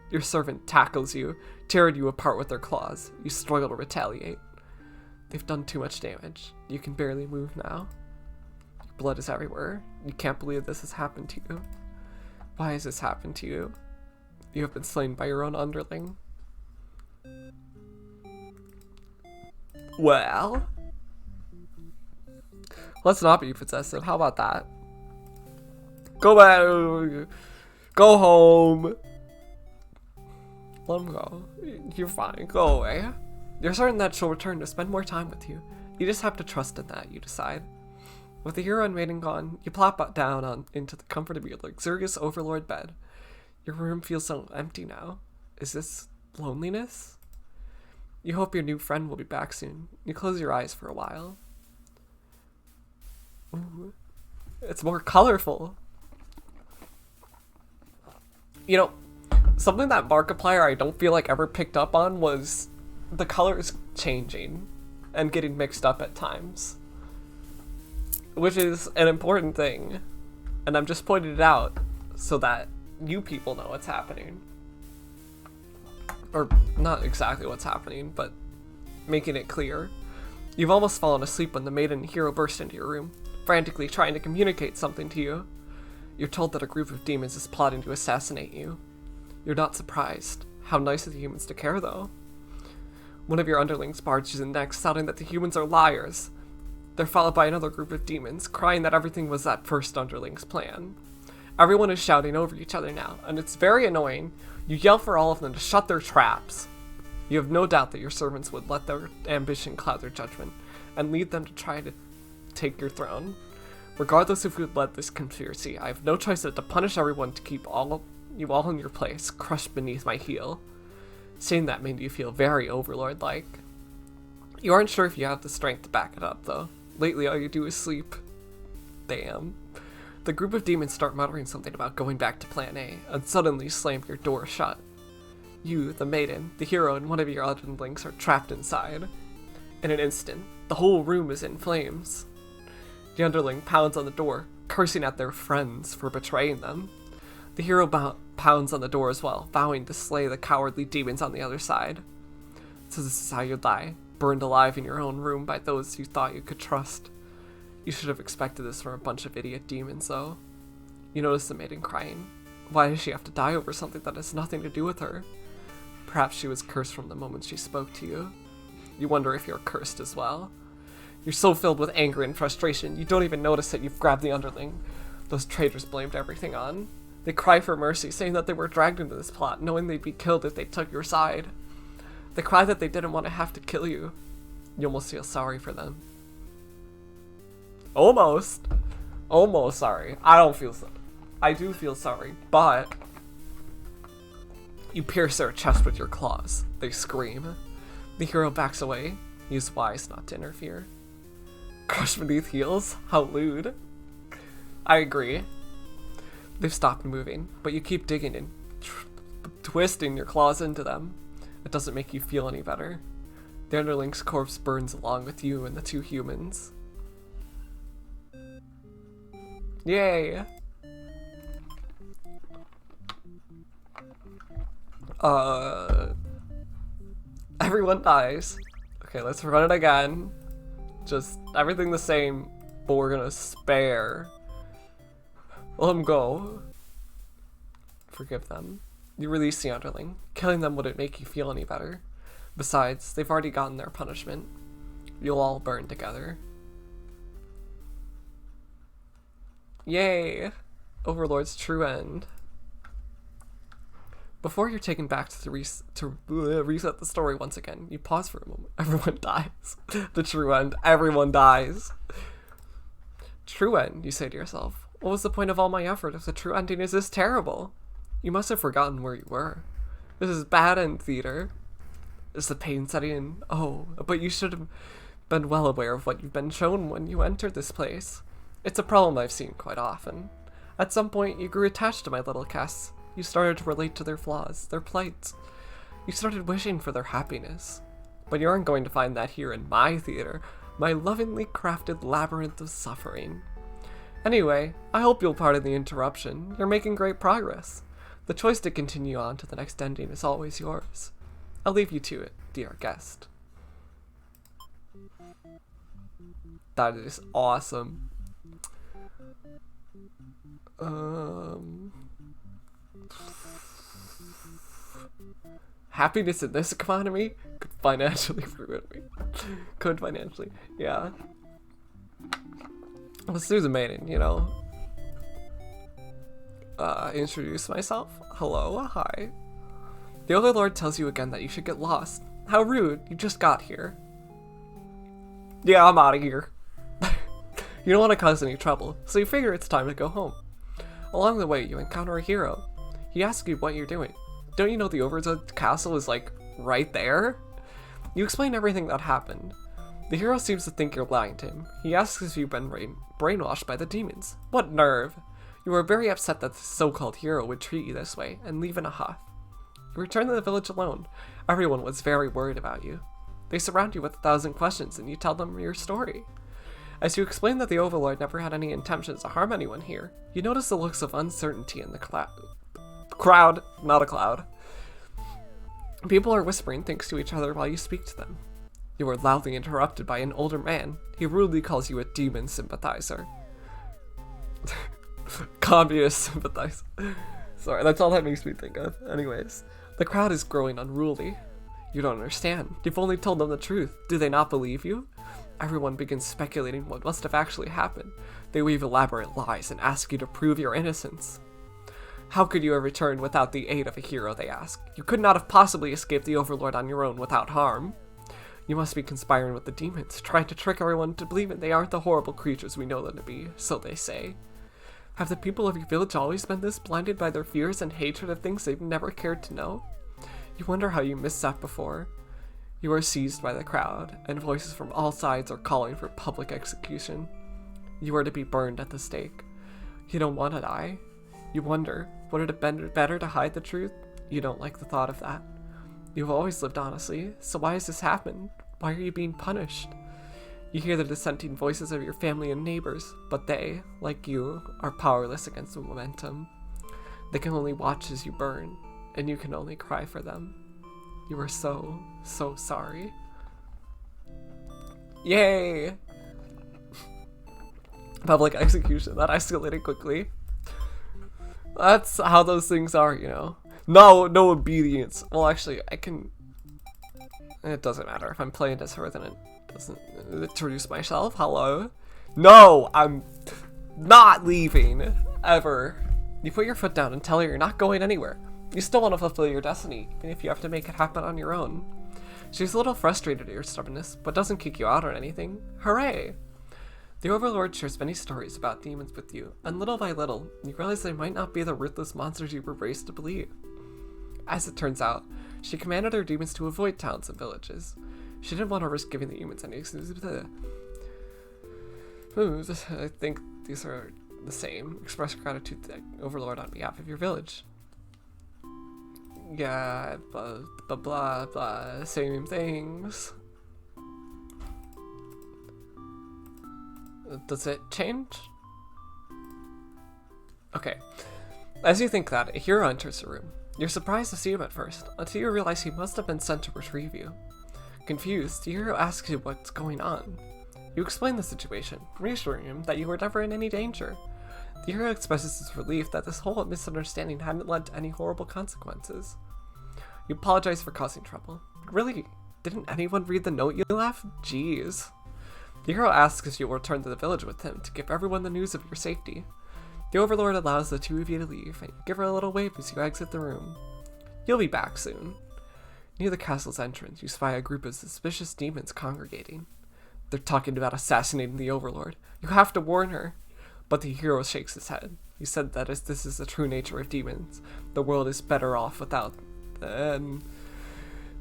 Your servant tackles you, tearing you apart with their claws. You struggle to retaliate. They've done too much damage. You can barely move now. Your blood is everywhere. You can't believe this has happened to you. Why has this happened to you? You have been slain by your own underling. Well, let's not be possessive. How about that? Go back. Go home. Let him go. You're fine. Go away. You're certain that she'll return to spend more time with you. You just have to trust in that, you decide. With the hero and maiden gone, you plop down into the comfort of your luxurious overlord bed. Your room feels so empty now. Is this loneliness? You hope your new friend will be back soon. You close your eyes for a while. Ooh, it's more colorful. You know, something that Markiplier I don't feel like ever picked up on was the colors changing and getting mixed up at times. Which is an important thing. And I'm just pointing it out so that you people know what's happening. Or not exactly what's happening, but making it clear. You've almost fallen asleep when the maiden and hero burst into your room, frantically trying to communicate something to you. You're told that a group of demons is plotting to assassinate you. You're not surprised. How nice of the humans to care, though. One of your underlings barges in next, shouting that the humans are liars. They're followed by another group of demons, crying that everything was that first underling's plan. Everyone is shouting over each other now, and it's very annoying. You yell for all of them to shut their traps. You have no doubt that your servants would let their ambition cloud their judgment, and lead them to try to take your throne. Regardless of who led this conspiracy, I have no choice but to punish everyone to keep you all in your place, crushed beneath my heel. Saying that made you feel very overlord-like. You aren't sure if you have the strength to back it up, though. Lately, all you do is sleep. Damn. The group of demons start muttering something about going back to Plan A, and suddenly slam your door shut. You, the maiden, the hero, and one of your underlings are trapped inside. In an instant, the whole room is in flames. The underling pounds on the door, cursing at their friends for betraying them. The hero pounds on the door as well, vowing to slay the cowardly demons on the other side. So this is how you die, burned alive in your own room by those you thought you could trust. You should have expected this from a bunch of idiot demons, though. You notice the maiden crying. Why does she have to die over something that has nothing to do with her? Perhaps she was cursed from the moment she spoke to you. You wonder if you're cursed as well. You're so filled with anger and frustration, you don't even notice that you've grabbed the underling those traitors blamed everything on. They cry for mercy, saying that they were dragged into this plot, knowing they'd be killed if they took your side. They cry that they didn't want to have to kill you. You almost feel sorry for them. Almost sorry. I don't feel so. I do feel sorry, but you pierce their chest with your claws. They scream. The hero backs away. He is wise not to interfere. Crushed beneath heels? How lewd. I agree. They've stopped moving, but you keep digging and twisting your claws into them. It doesn't make you feel any better. The underling's corpse burns along with you and the two humans. Yay! Everyone dies. Okay, let's run it again. Just everything the same, but we're gonna spare. Let them go. Forgive them. You release the underling. Killing them wouldn't make you feel any better. Besides, they've already gotten their punishment. You'll all burn together. Yay! Overlord's true end. Before you're taken back to reset the story once again, you pause for a moment. Everyone dies. The true end. Everyone dies. True end, you say to yourself. What was the point of all my effort if the true ending is this terrible? You must have forgotten where you were. This is bad end theater. Is the pain setting in? Oh, but you should have been well aware of what you've been shown when you entered this place. It's a problem I've seen quite often. At some point, you grew attached to my little Cass. You started to relate to their flaws, their plights. You started wishing for their happiness. But you aren't going to find that here in my theater, my lovingly crafted labyrinth of suffering. Anyway, I hope you'll pardon the interruption. You're making great progress. The choice to continue on to the next ending is always yours. I'll leave you to it, dear guest. That is awesome. Happiness in this economy could financially ruin me. Could financially, yeah. Let's do the maiden, you know. Introduce myself. Hello, hi. The Overlord tells you again that you should get lost. How rude, you just got here. Yeah, I'm out of here. You don't want to cause any trouble, so you figure it's time to go home. Along the way, you encounter a hero. He asks you what you're doing. Don't you know the Overlord's castle is like right there? You explain everything that happened. The hero seems to think you're lying to him. He asks if you've been brainwashed by the demons. What nerve! You were very upset that the so-called hero would treat you this way and leave in a huff. You return to the village alone. Everyone was very worried about you. They surround you with 1,000 questions and you tell them your story. As you explain that the Overlord never had any intentions to harm anyone here, you notice the looks of uncertainty in the crowd, not a cloud. People are whispering things to each other while you speak to them. You are loudly interrupted by an older man. He rudely calls you a demon sympathizer. Communist sympathizer. Sorry, that's all that makes me think of. Anyways, the crowd is growing unruly. You don't understand. You've only told them the truth. Do they not believe you? Everyone begins speculating what must have actually happened. They weave elaborate lies and ask you to prove your innocence. How could you have returned without the aid of a hero, they ask. You could not have possibly escaped the Overlord on your own without harm. You must be conspiring with the demons, trying to trick everyone to believe that they aren't the horrible creatures we know them to be, so they say. Have the people of your village always been this blinded by their fears and hatred of things they've never cared to know? You wonder how you missed that before. You are seized by the crowd, and voices from all sides are calling for public execution. You are to be burned at the stake. You don't want to die. You wonder, would it have been better to hide the truth? You don't like the thought of that. You've always lived honestly, so why has this happened? Why are you being punished? You hear the dissenting voices of your family and neighbors, but they, like you, are powerless against the momentum. They can only watch as you burn, and you can only cry for them. You are so, so sorry. Yay! Public execution, that escalated quickly. That's how those things are, you know. No obedience. Well, actually, it doesn't matter. If I'm playing as her, then it doesn't introduce myself. Hello? No, I'm not leaving. Ever. You put your foot down and tell her you're not going anywhere. You still want to fulfill your destiny, even if you have to make it happen on your own. She's a little frustrated at your stubbornness, but doesn't kick you out or anything. Hooray! The Overlord shares many stories about demons with you, and little by little, you realize they might not be the ruthless monsters you were raised to believe. As it turns out, she commanded her demons to avoid towns and villages. She didn't want to risk giving the humans any I think these are the same. Express gratitude to the Overlord on behalf of your village. Yeah, blah, blah, blah, blah, same things. Does it change? Okay. As you think that, a hero enters the room. You're surprised to see him at first, until you realize he must have been sent to retrieve you. Confused, the hero asks you what's going on. You explain the situation, reassuring him that you were never in any danger. The hero expresses his relief that this whole misunderstanding hadn't led to any horrible consequences. You apologize for causing trouble. Really, didn't anyone read the note you left? Jeez. The hero asks if you will return to the village with him to give everyone the news of your safety. The Overlord allows the two of you to leave, and you give her a little wave as you exit the room. You'll be back soon. Near the castle's entrance, you spy a group of suspicious demons congregating. They're talking about assassinating the Overlord. You have to warn her. But the hero shakes his head. He said that as this is the true nature of demons, the world is better off without them.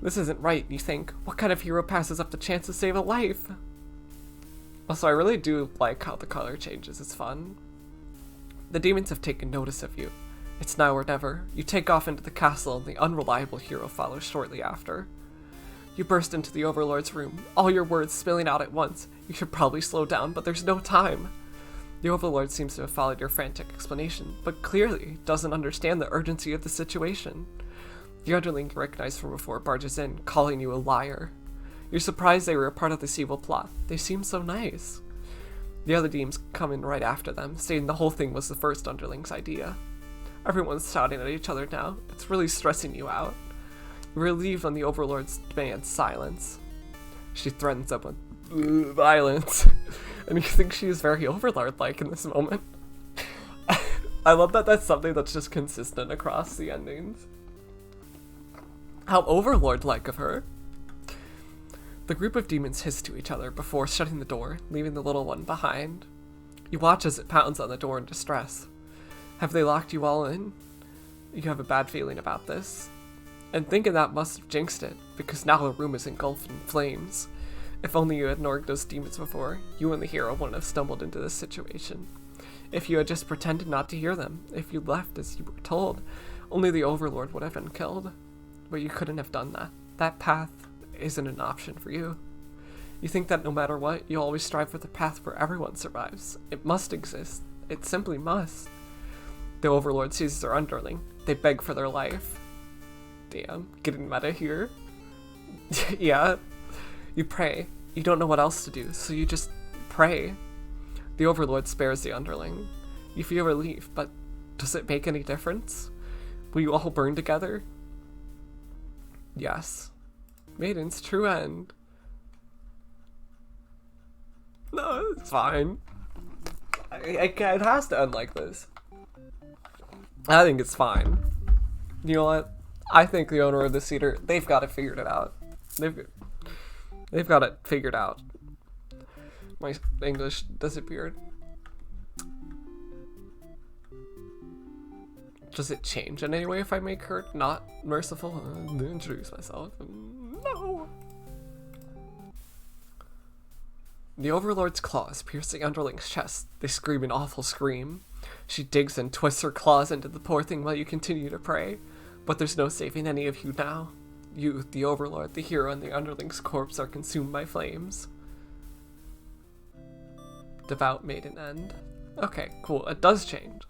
This isn't right, you think. What kind of hero passes up the chance to save a life? Also, I really do like how the color changes. It's fun. The demons have taken notice of you. It's now or never. You take off into the castle, and the unreliable hero follows shortly after. You burst into the Overlord's room, all your words spilling out at once. You should probably slow down, but there's no time. The Overlord seems to have followed your frantic explanation, but clearly doesn't understand the urgency of the situation. The underling you recognize from before barges in, calling you a liar. You're surprised they were a part of this evil plot. They seem so nice. The other demons come in right after them, stating the whole thing was the first underling's idea. Everyone's shouting at each other now. It's really stressing you out. You're relieved when the Overlord demands silence. She threatens them with violence. And you think she is very Overlord-like in this moment. I love that that's something that's just consistent across the endings. How Overlord-like of her. The group of demons hiss to each other before shutting the door, leaving the little one behind. You watch as it pounds on the door in distress. Have they locked you all in? You have a bad feeling about this. And thinking that must have jinxed it, because now the room is engulfed in flames. If only you had ignored those demons before, you and the hero wouldn't have stumbled into this situation. If you had just pretended not to hear them, if you left as you were told, only the Overlord would have been killed. But you couldn't have done that. That path isn't an option for you. You think that no matter what, you'll always strive for the path where everyone survives. It must exist. It simply must. The Overlord seizes their underling. They beg for their life. Damn, getting meta here. Yeah. You pray. You don't know what else to do, so you just pray. The Overlord spares the underling. You feel relief, but does it make any difference? Will you all burn together? Yes. Maiden's true end. No, it's fine. It has to end like this. I think it's fine. You know what? I think the owner of the theater, they've got it figured out. They've got it figured out. My English disappeared. Does it change in any way if I make her not merciful? Introduce myself. No! The Overlord's claws pierce the underling's chest. They scream an awful scream. She digs and twists her claws into the poor thing while you continue to pray. But there's no saving any of you now. You, the Overlord, the hero, and the underling's corpse are consumed by flames. Devout maiden end. Okay, cool. It does change.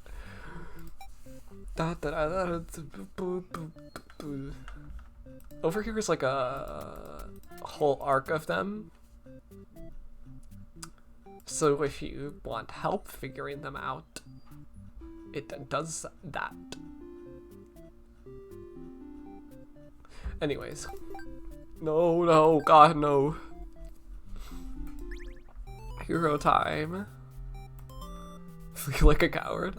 Over here is like a whole arc of them. So if you want help figuring them out, it does that. Anyways. No, God, no. Hero time. Feel like a coward.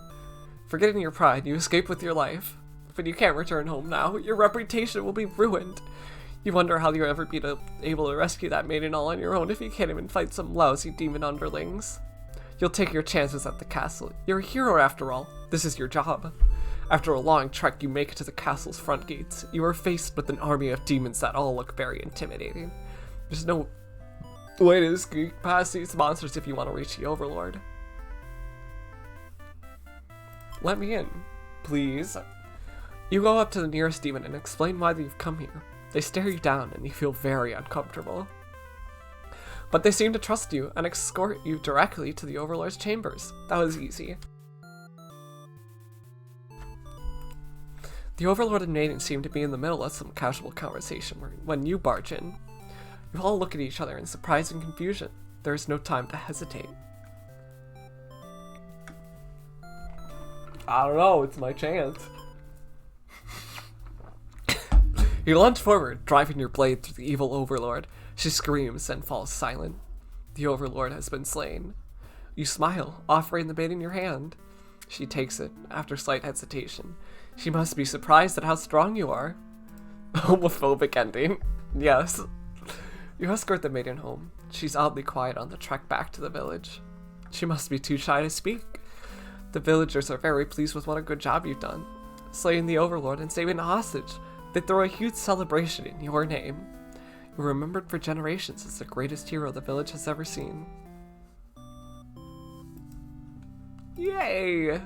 Forgetting your pride, you escape with your life. But you can't return home now. Your reputation will be ruined. You wonder how you'll ever be able to rescue that maiden all on your own if you can't even fight some lousy demon underlings. You'll take your chances at the castle. You're a hero after all. This is your job. After a long trek, you make it to the castle's front gates. You are faced with an army of demons that all look very intimidating. There's no way to escape past these monsters if you want to reach the Overlord. Let me in, please. You go up to the nearest demon and explain why you've come here. They stare you down and you feel very uncomfortable. But they seem to trust you and escort you directly to the Overlord's chambers. That was easy. The Overlord and Maiden seem to be in the middle of some casual conversation when you barge in. You all look at each other in surprise and confusion. There is no time to hesitate. I don't know, it's my chance. You lunge forward, driving your blade through the evil Overlord. She screams and falls silent. The Overlord has been slain. You smile, offering the maiden your hand. She takes it, after slight hesitation. She must be surprised at how strong you are. Homophobic ending. Yes. You escort the maiden home. She's oddly quiet on the trek back to the village. She must be too shy to speak. The villagers are very pleased with what a good job you've done. Slaying the Overlord and saving a hostage. They throw a huge celebration in your name. You're remembered for generations as the greatest hero the village has ever seen. Yay!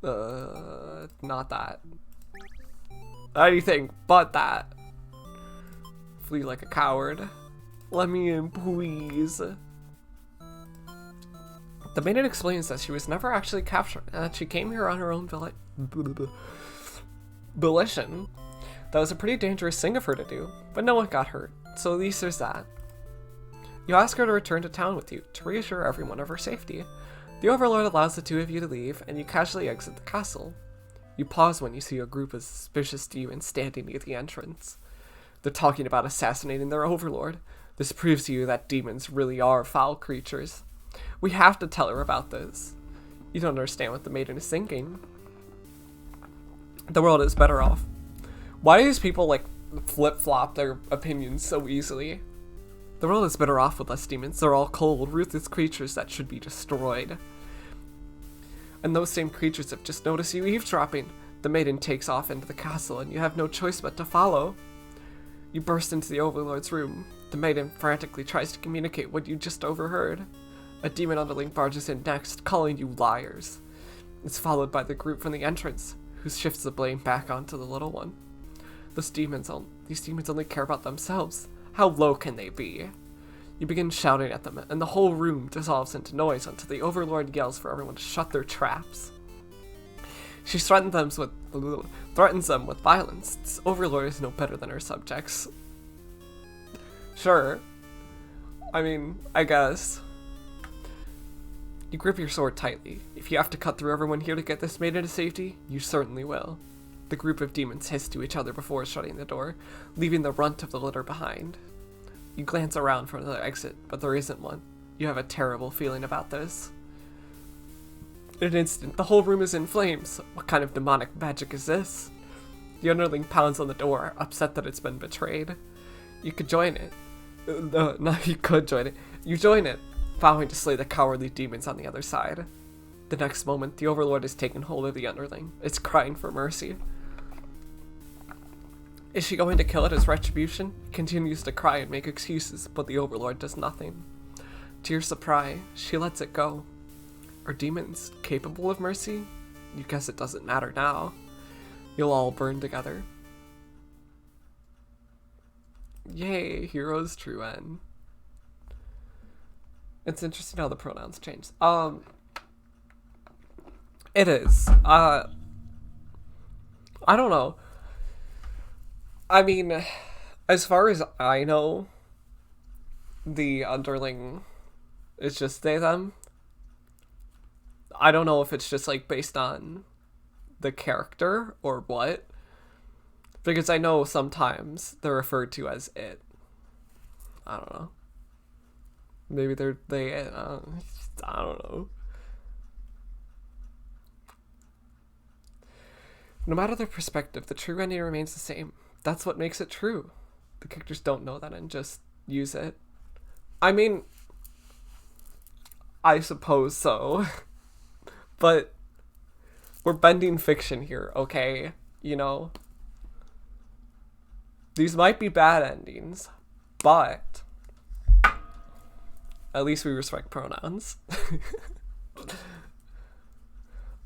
Not that. Anything but that. Flee like a coward. Let me in, please. The maiden explains that she was never actually captured and that she came here on her own volition. That was a pretty dangerous thing of her to do, but no one got hurt, so at least there's that. You ask her to return to town with you to reassure everyone of her safety. The Overlord allows the two of you to leave, and you casually exit the castle. You pause when you see a group of suspicious demons standing near the entrance. They're talking about assassinating their Overlord. This proves to you that demons really are foul creatures. We have to tell her about this. You don't understand what the maiden is thinking. The world is better off. Why do these people, like, flip-flop their opinions so easily? The world is better off with less demons. They're all cold, ruthless creatures that should be destroyed. And those same creatures have just noticed you eavesdropping. The maiden takes off into the castle, and you have no choice but to follow. You burst into the Overlord's room. The maiden frantically tries to communicate what you just overheard. A demon underling barges in next, calling you liars. It's followed by the group from the entrance, who shifts the blame back onto the little one. These demons only care about themselves. How low can they be? You begin shouting at them, and the whole room dissolves into noise until the Overlord yells for everyone to shut their traps. She threatens them with violence. This Overlord is no better than her subjects. Sure. I mean, I guess. You grip your sword tightly. If you have to cut through everyone here to get this maiden to safety, you certainly will. The group of demons hiss to each other before shutting the door, leaving the runt of the litter behind. You glance around for another exit, but there isn't one. You have a terrible feeling about this. In an instant, the whole room is in flames. What kind of demonic magic is this? The underling pounds on the door, upset that it's been betrayed. You could join it. You could join it. You join it, vowing to slay the cowardly demons on the other side. The next moment, the Overlord has taken hold of the underling. It's crying for mercy. Is she going to kill it as retribution? It continues to cry and make excuses, but the Overlord does nothing. To your surprise, she lets it go. Are demons capable of mercy? You guess it doesn't matter now. You'll all burn together. Yay, hero's true end. It's interesting how the pronouns change. It is. I don't know. I mean, as far as I know, the underling is just they, them. I don't know if it's just, like, based on the character or what. Because I know sometimes they're referred to as it. I don't know. Maybe they, I don't know. No matter their perspective, the true ending remains the same. That's what makes it true. The characters don't know that and just use it. I mean, I suppose so. But we're bending fiction here, okay? You know? These might be bad endings, but at least we respect pronouns.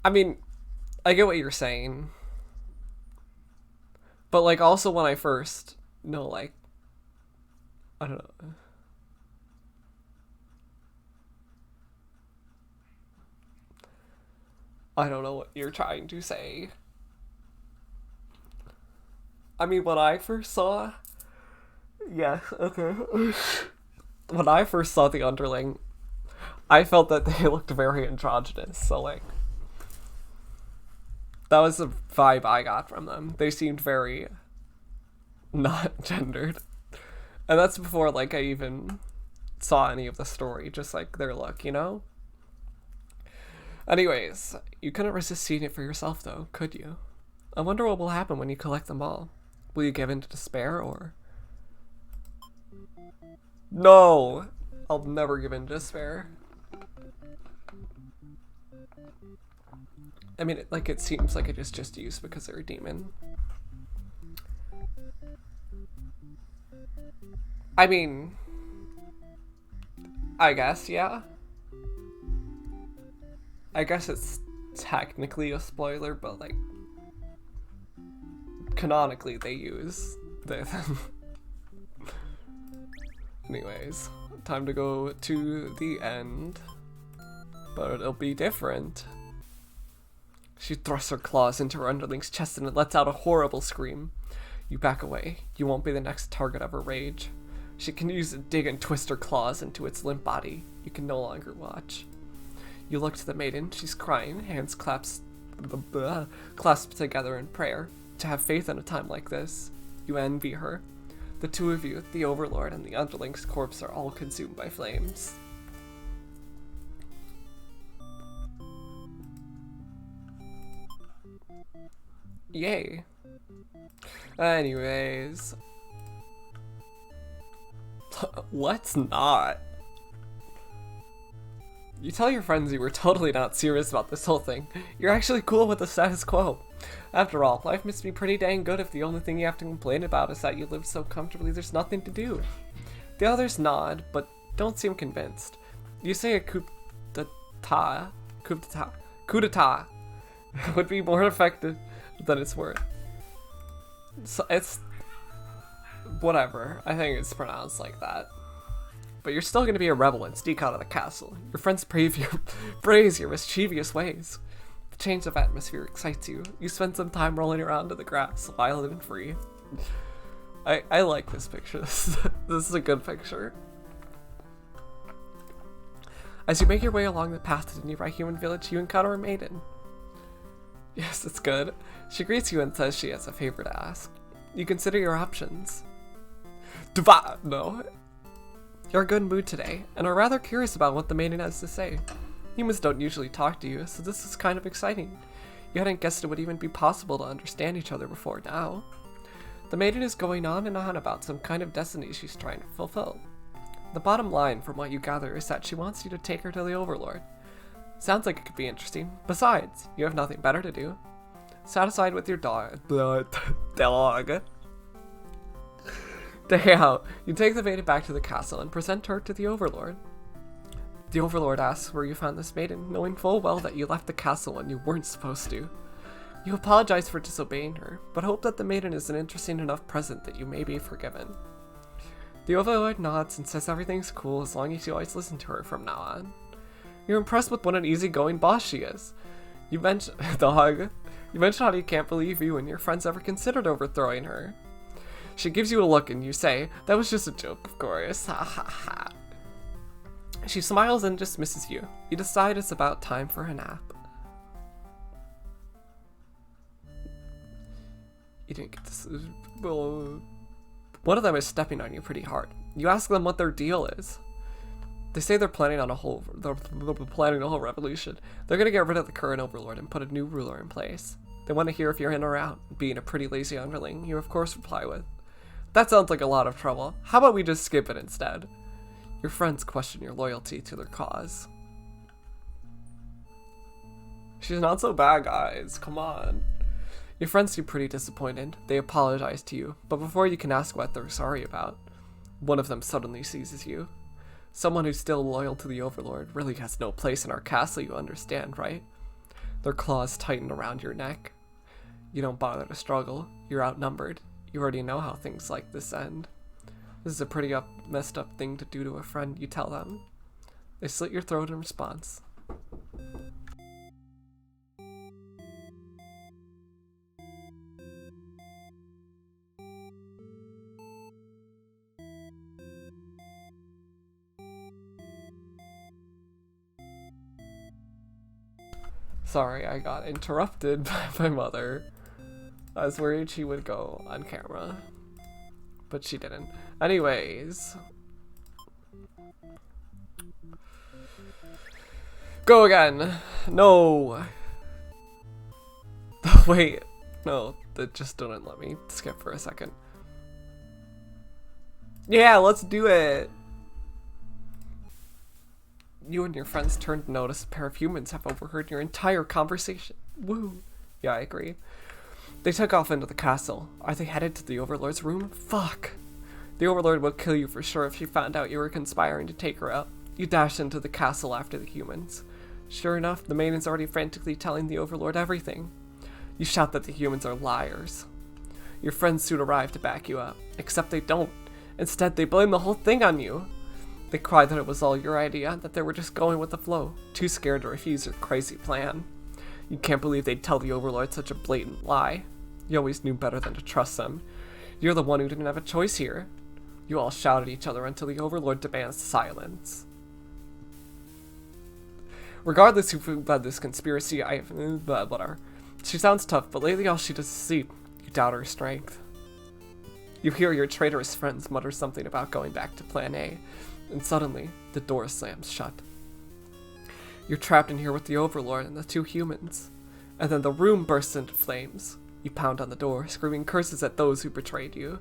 I mean, I get what you're saying. But, like, also when I first know, like, I don't know. I don't know what you're trying to say. I mean, when I first saw... Yeah, okay. When I first saw the underling, I felt that they looked very androgynous, so like... That was the vibe I got from them. They seemed very not gendered. And that's before like I even saw any of the story, just like their look, you know? Anyways, you couldn't resist seeing it for yourself though, could you? I wonder what will happen when you collect them all. Will you give in to despair or... No! I'll never give in to despair. I mean, it seems like it is just used because they're a demon. I mean... I guess, yeah. I guess it's technically a spoiler, but like... Canonically, they use this. Anyways, time to go to the end. But it'll be different. She thrusts her claws into her underling's chest and it lets out a horrible scream. You back away. You won't be the next target of her rage. She continues to dig and twist her claws into its limp body. You can no longer watch. You look to the maiden. She's crying, hands clasped together in prayer. To have faith in a time like this. You envy her. The two of you, the Overlord and the underling's corpse, are all consumed by flames. Yay. Anyways. Let's not. You tell your friends you were totally not serious about this whole thing. You're actually cool with the status quo. After all, life must be pretty dang good if the only thing you have to complain about is that you live so comfortably there's nothing to do. The others nod, but don't seem convinced. You say a coup d'etat would be more effective than it's worth. So it's... whatever. I think it's pronounced like that. But you're still gonna be a rebel and sneak out of the castle. Your friends praise your mischievous ways. The change of atmosphere excites you. You spend some time rolling around in the grass, wild and free. I like this picture. This is a good picture. As you make your way along the path to the nearby human village, you encounter a maiden. Yes, it's good. She greets you and says she has a favor to ask. You consider your options. No. You're in a good mood today, and are rather curious about what the maiden has to say. Humans don't usually talk to you, so this is kind of exciting. You hadn't guessed it would even be possible to understand each other before now. The maiden is going on and on about some kind of destiny she's trying to fulfill. The bottom line, from what you gather, is that she wants you to take her to the Overlord. Sounds like it could be interesting. Besides, you have nothing better to do. Satisfied with your dog. Day out, you take the maiden back to the castle and present her to the Overlord. The Overlord asks where you found this maiden, knowing full well that you left the castle when you weren't supposed to. You apologize for disobeying her, but hope that the maiden is an interesting enough present that you may be forgiven. The Overlord nods and says everything's cool as long as you always listen to her from now on. You're impressed with what an easygoing boss she is. You mention how you can't believe you and your friends ever considered overthrowing her. She gives you a look and you say, that was just a joke, of course, ha ha ha. She smiles and dismisses you. You decide it's about time for a nap. You didn't get this. Well, one of them is stepping on you pretty hard. You ask them what their deal is. They say they're planning a whole revolution. They're gonna get rid of the current Overlord and put a new ruler in place. They want to hear if you're in or out. Being a pretty lazy underling, you of course reply with, that sounds like a lot of trouble. How about we just skip it instead? Your friends question your loyalty to their cause. She's not so bad, guys. Come on. Your friends seem pretty disappointed. They apologize to you, but before you can ask what they're sorry about, one of them suddenly seizes you. Someone who's still loyal to the Overlord really has no place in our castle, you understand, right? Their claws tighten around your neck. You don't bother to struggle. You're outnumbered. You already know how things like this end. This is a pretty messed up thing to do to a friend, you tell them. They slit your throat in response. Sorry, I got interrupted by my mother. I was worried she would go on camera, but she didn't. Anyways. Go again. No. Wait. No, that just didn't let me skip for a second. Yeah, let's do it. You and your friends turn to notice a pair of humans have overheard your entire conversation. Woo. Yeah, I agree. They took off into the castle. Are they headed to the Overlord's room? Fuck. The Overlord would kill you for sure if she found out you were conspiring to take her out. You dash into the castle after the humans. Sure enough, the maiden's already frantically telling the Overlord everything. You shout that the humans are liars. Your friends soon arrive to back you up, except they don't. Instead, they blame the whole thing on you. They cry that it was all your idea, that they were just going with the flow, too scared to refuse your crazy plan. You can't believe they'd tell the Overlord such a blatant lie. You always knew better than to trust them. You're the one who didn't have a choice here. You all shout at each other until the Overlord demands silence. Regardless of who led this conspiracy, whatever. She sounds tough, but lately all she does is sleep. You doubt her strength. You hear your traitorous friends mutter something about going back to Plan A, and suddenly, the door slams shut. You're trapped in here with the Overlord and the two humans. And then the room bursts into flames. You pound on the door, screaming curses at those who betrayed you.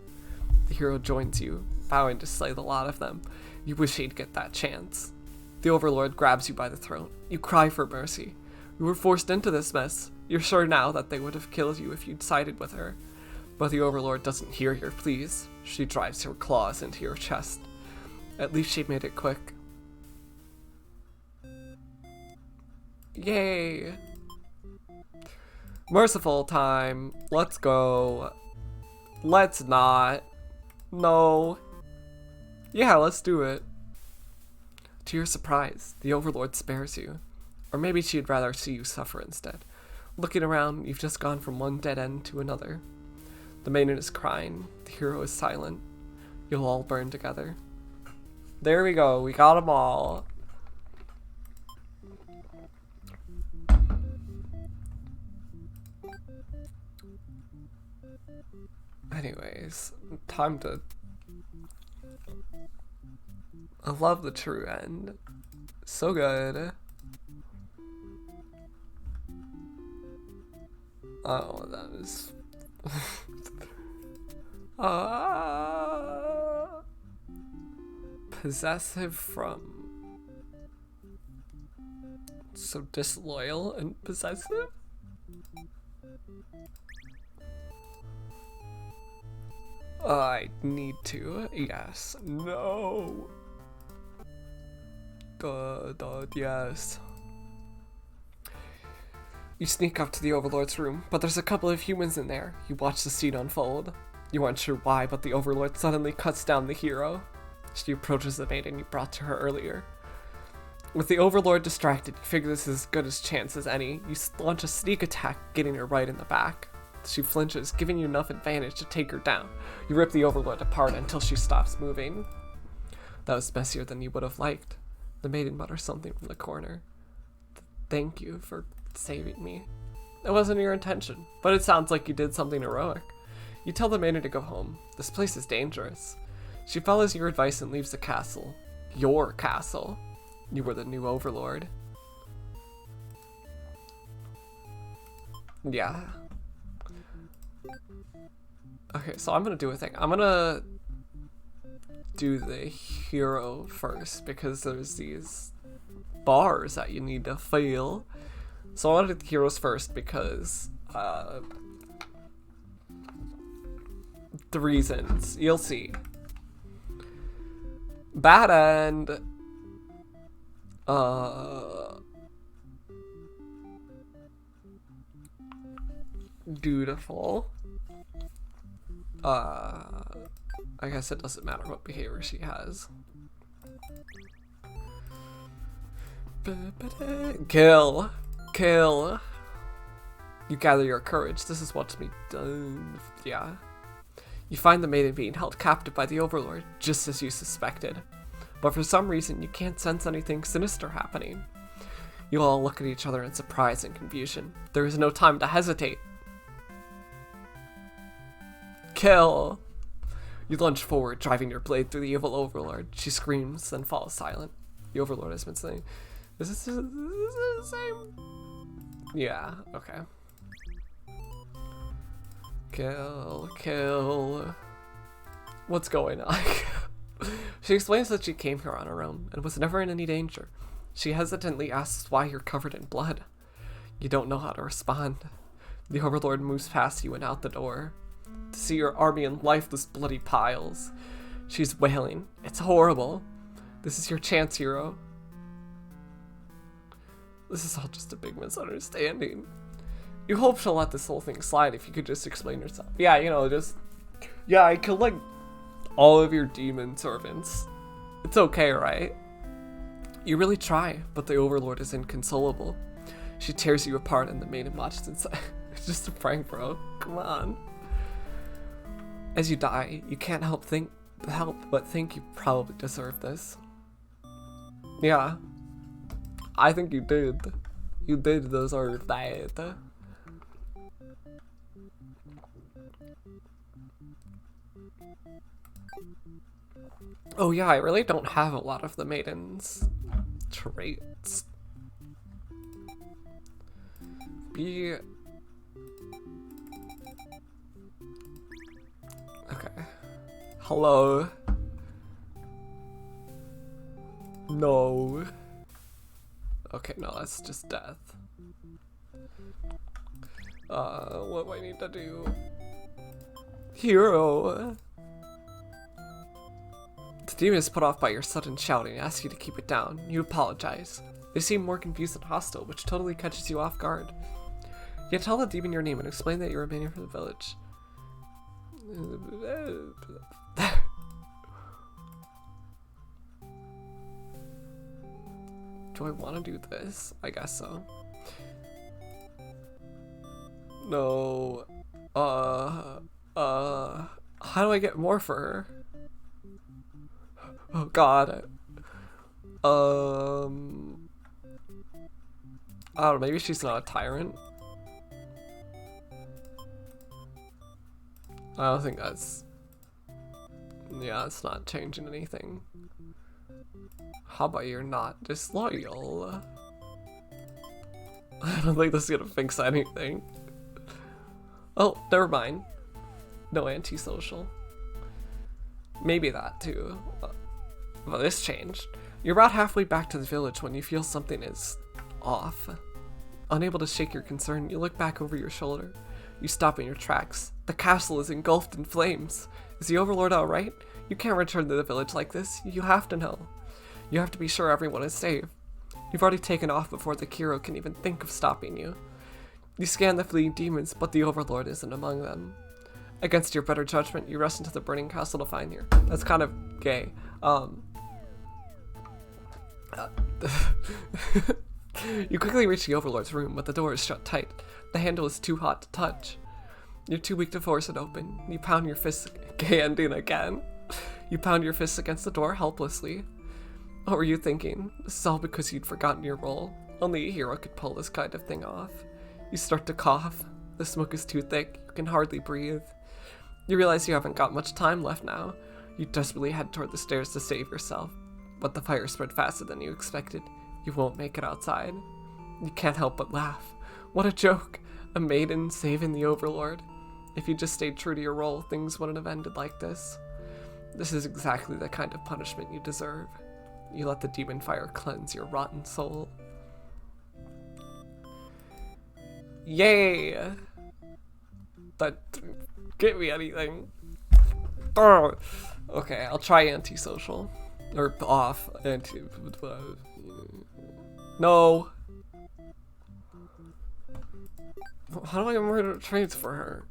The hero joins you, vowing to slay the lot of them. You wish he'd get that chance. The Overlord grabs you by the throat. You cry for mercy. You were forced into this mess. You're sure now that they would have killed you if you'd sided with her. But the Overlord doesn't hear your pleas. She drives her claws into your chest. At least she made it quick. Yay! Merciful time. Let's go. Let's not. No. Yeah, let's do it. To your surprise, the Overlord spares you. Or maybe she'd rather see you suffer instead. Looking around, you've just gone from one dead end to another. The maiden is crying. The hero is silent. You'll all burn together. There we go. We got them all. Anyways, time to... I love the true end. So good. Oh, that is... Possessive from... So disloyal and possessive? I need to. Yes. No. Yes. You sneak up to the Overlord's room, but there's a couple of humans in there. You watch the scene unfold. You aren't sure why, but the Overlord suddenly cuts down the hero. She approaches the maiden you brought to her earlier. With the Overlord distracted, you figure this is as good a chance as any. You launch a sneak attack, getting her right in the back. She flinches, giving you enough advantage to take her down. You rip the Overlord apart until she stops moving. That was messier than you would have liked. The maiden mutters something from the corner. Thank you for saving me. It wasn't your intention, but it sounds like you did something heroic. You tell the maiden to go home. This place is dangerous. She follows your advice and leaves the castle. Your castle. You were the new Overlord. Yeah. Okay, so I'm gonna do a thing. I'm gonna do the hero first because there's these bars that you need to fail. So I want to do the heroes first because the reasons you'll see. Bad end. Dutiful. I guess it doesn't matter what behavior she has. Kill. Kill. You gather your courage. This is what's to be done. Yeah. You find the maiden being held captive by the Overlord, just as you suspected. But for some reason, you can't sense anything sinister happening. You all look at each other in surprise and confusion. There is no time to hesitate. Kill! You lunge forward, driving your blade through the evil overlord. She screams, then falls silent. The overlord has been saying, is this the same? Yeah, okay. Kill, kill. What's going on? She explains that she came here on her own and was never in any danger. She hesitantly asks why you're covered in blood. You don't know how to respond. The overlord moves past you and out the door. To see your army in lifeless bloody piles. She's wailing. It's horrible. This is your chance, hero. This is all just a big misunderstanding. You hope she'll let this whole thing slide if you could just explain yourself. Yeah, you know, just... Yeah, I killed, like, all of your demon servants. It's okay, right? You really try, but the overlord is inconsolable. She tears you apart and the maiden watches inside. It's just a prank, bro. Come on. As you die, you can't help but think you probably deserve this. Yeah. I think you did. You did deserve that. Oh yeah, I really don't have a lot of the maiden's traits. Be... Okay. Hello. No. Okay, no, that's just death. What do I need to do? Hero! The demon is put off by your sudden shouting and asks you to keep it down. You apologize. They seem more confused and hostile, which totally catches you off guard. You tell the demon your name and explain that you're a man from the village. Do I want to do this? I guess so. No. How do I get more for her? Oh god. I don't know, maybe she's not a tyrant. I don't think that's... Yeah, it's not changing anything. How about you're not disloyal? I don't think this is gonna fix anything. Oh, never mind. No antisocial. Maybe that too. Well, this changed. You're about halfway back to the village when you feel something is off. Unable to shake your concern, you look back over your shoulder. You stop in your tracks. The castle is engulfed in flames. Is the overlord alright? You can't return to the village like this. You have to know. You have to be sure everyone is safe. You've already taken off before the hero can even think of stopping you. You scan the fleeing demons, but the overlord isn't among them. Against your better judgment, you rush into the burning castle to find her. That's kind of gay. You quickly reach the overlord's room, but the door is shut tight. The handle is too hot to touch. You're too weak to force it open. You pound your fists, gay ending again. You pound your fists against the door helplessly. What were you thinking? This is all because you'd forgotten your role. Only a hero could pull this kind of thing off. You start to cough. The smoke is too thick. You can hardly breathe. You realize you haven't got much time left now. You desperately head toward the stairs to save yourself. But the fire spread faster than you expected. You won't make it outside. You can't help but laugh. What a joke! A maiden saving the overlord. If you just stayed true to your role, things wouldn't have ended like this. This is exactly the kind of punishment you deserve. You let the demon fire cleanse your rotten soul. Yay! That didn't get me anything. Ugh. Okay, I'll try antisocial. Or off. No! How do I murder traits for her?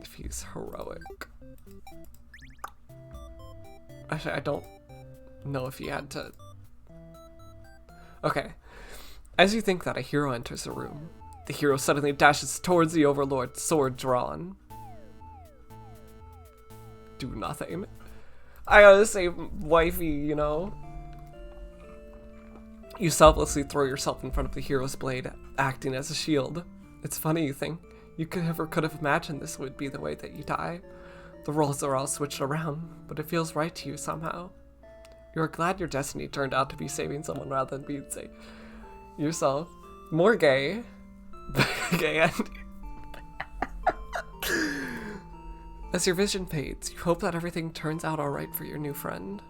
If he's heroic. Actually, I don't know if he had to... Okay. As you think that, a hero enters the room. The hero suddenly dashes towards the overlord, sword drawn. Do nothing. I gotta save wifey, you know? You selflessly throw yourself in front of the hero's blade, acting as a shield. It's funny you think. You could have imagined this would be the way that you die. The roles are all switched around, but it feels right to you somehow. You're glad your destiny turned out to be saving someone rather than being saved yourself. More gay. Gay end. As your vision fades, you hope that everything turns out alright for your new friend.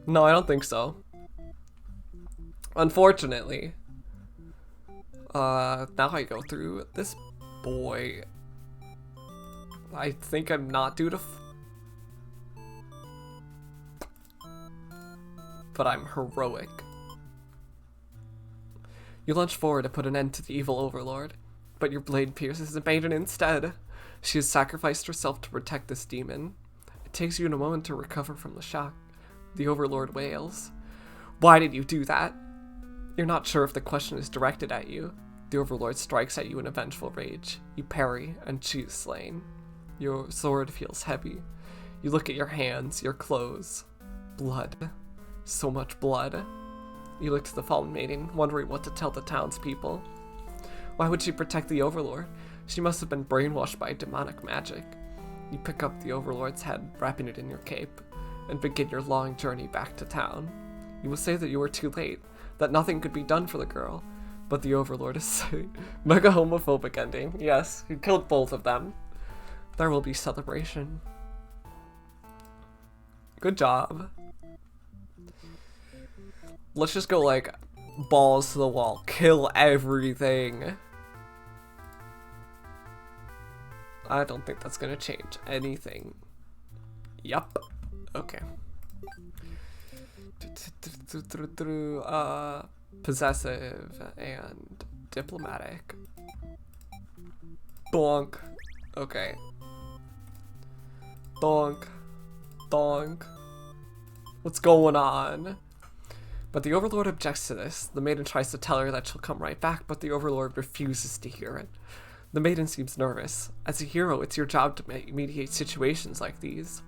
No, I don't think so. Unfortunately. Now I go through this boy. I think I'm not due to but I'm heroic. You lunge forward to put an end to the evil overlord, but your blade pierces the maiden instead. She has sacrificed herself to protect this demon. It takes you a moment to recover from the shock. The overlord wails. Why did you do that? You're not sure if the question is directed at you. The overlord strikes at you in a vengeful rage. You parry and choose slain. Your sword feels heavy. You look at your hands, your clothes. Blood. So much blood. You look to the fallen maiden, wondering what to tell the townspeople. Why would she protect the overlord? She must have been brainwashed by demonic magic. You pick up the overlord's head, wrapping it in your cape, and begin your long journey back to town. You will say that you were too late, that nothing could be done for the girl, but the overlord is saying, mega homophobic ending. Yes, he killed both of them. There will be celebration. Good job. Let's just go like balls to the wall. Kill everything. I don't think that's gonna change anything. Yup. Okay. Possessive and diplomatic. Bonk. Okay. Donk. Donk. What's going on? But the overlord objects to this. The maiden tries to tell her that she'll come right back, but the overlord refuses to hear it. The maiden seems nervous. As a hero, it's your job to mediate situations like these.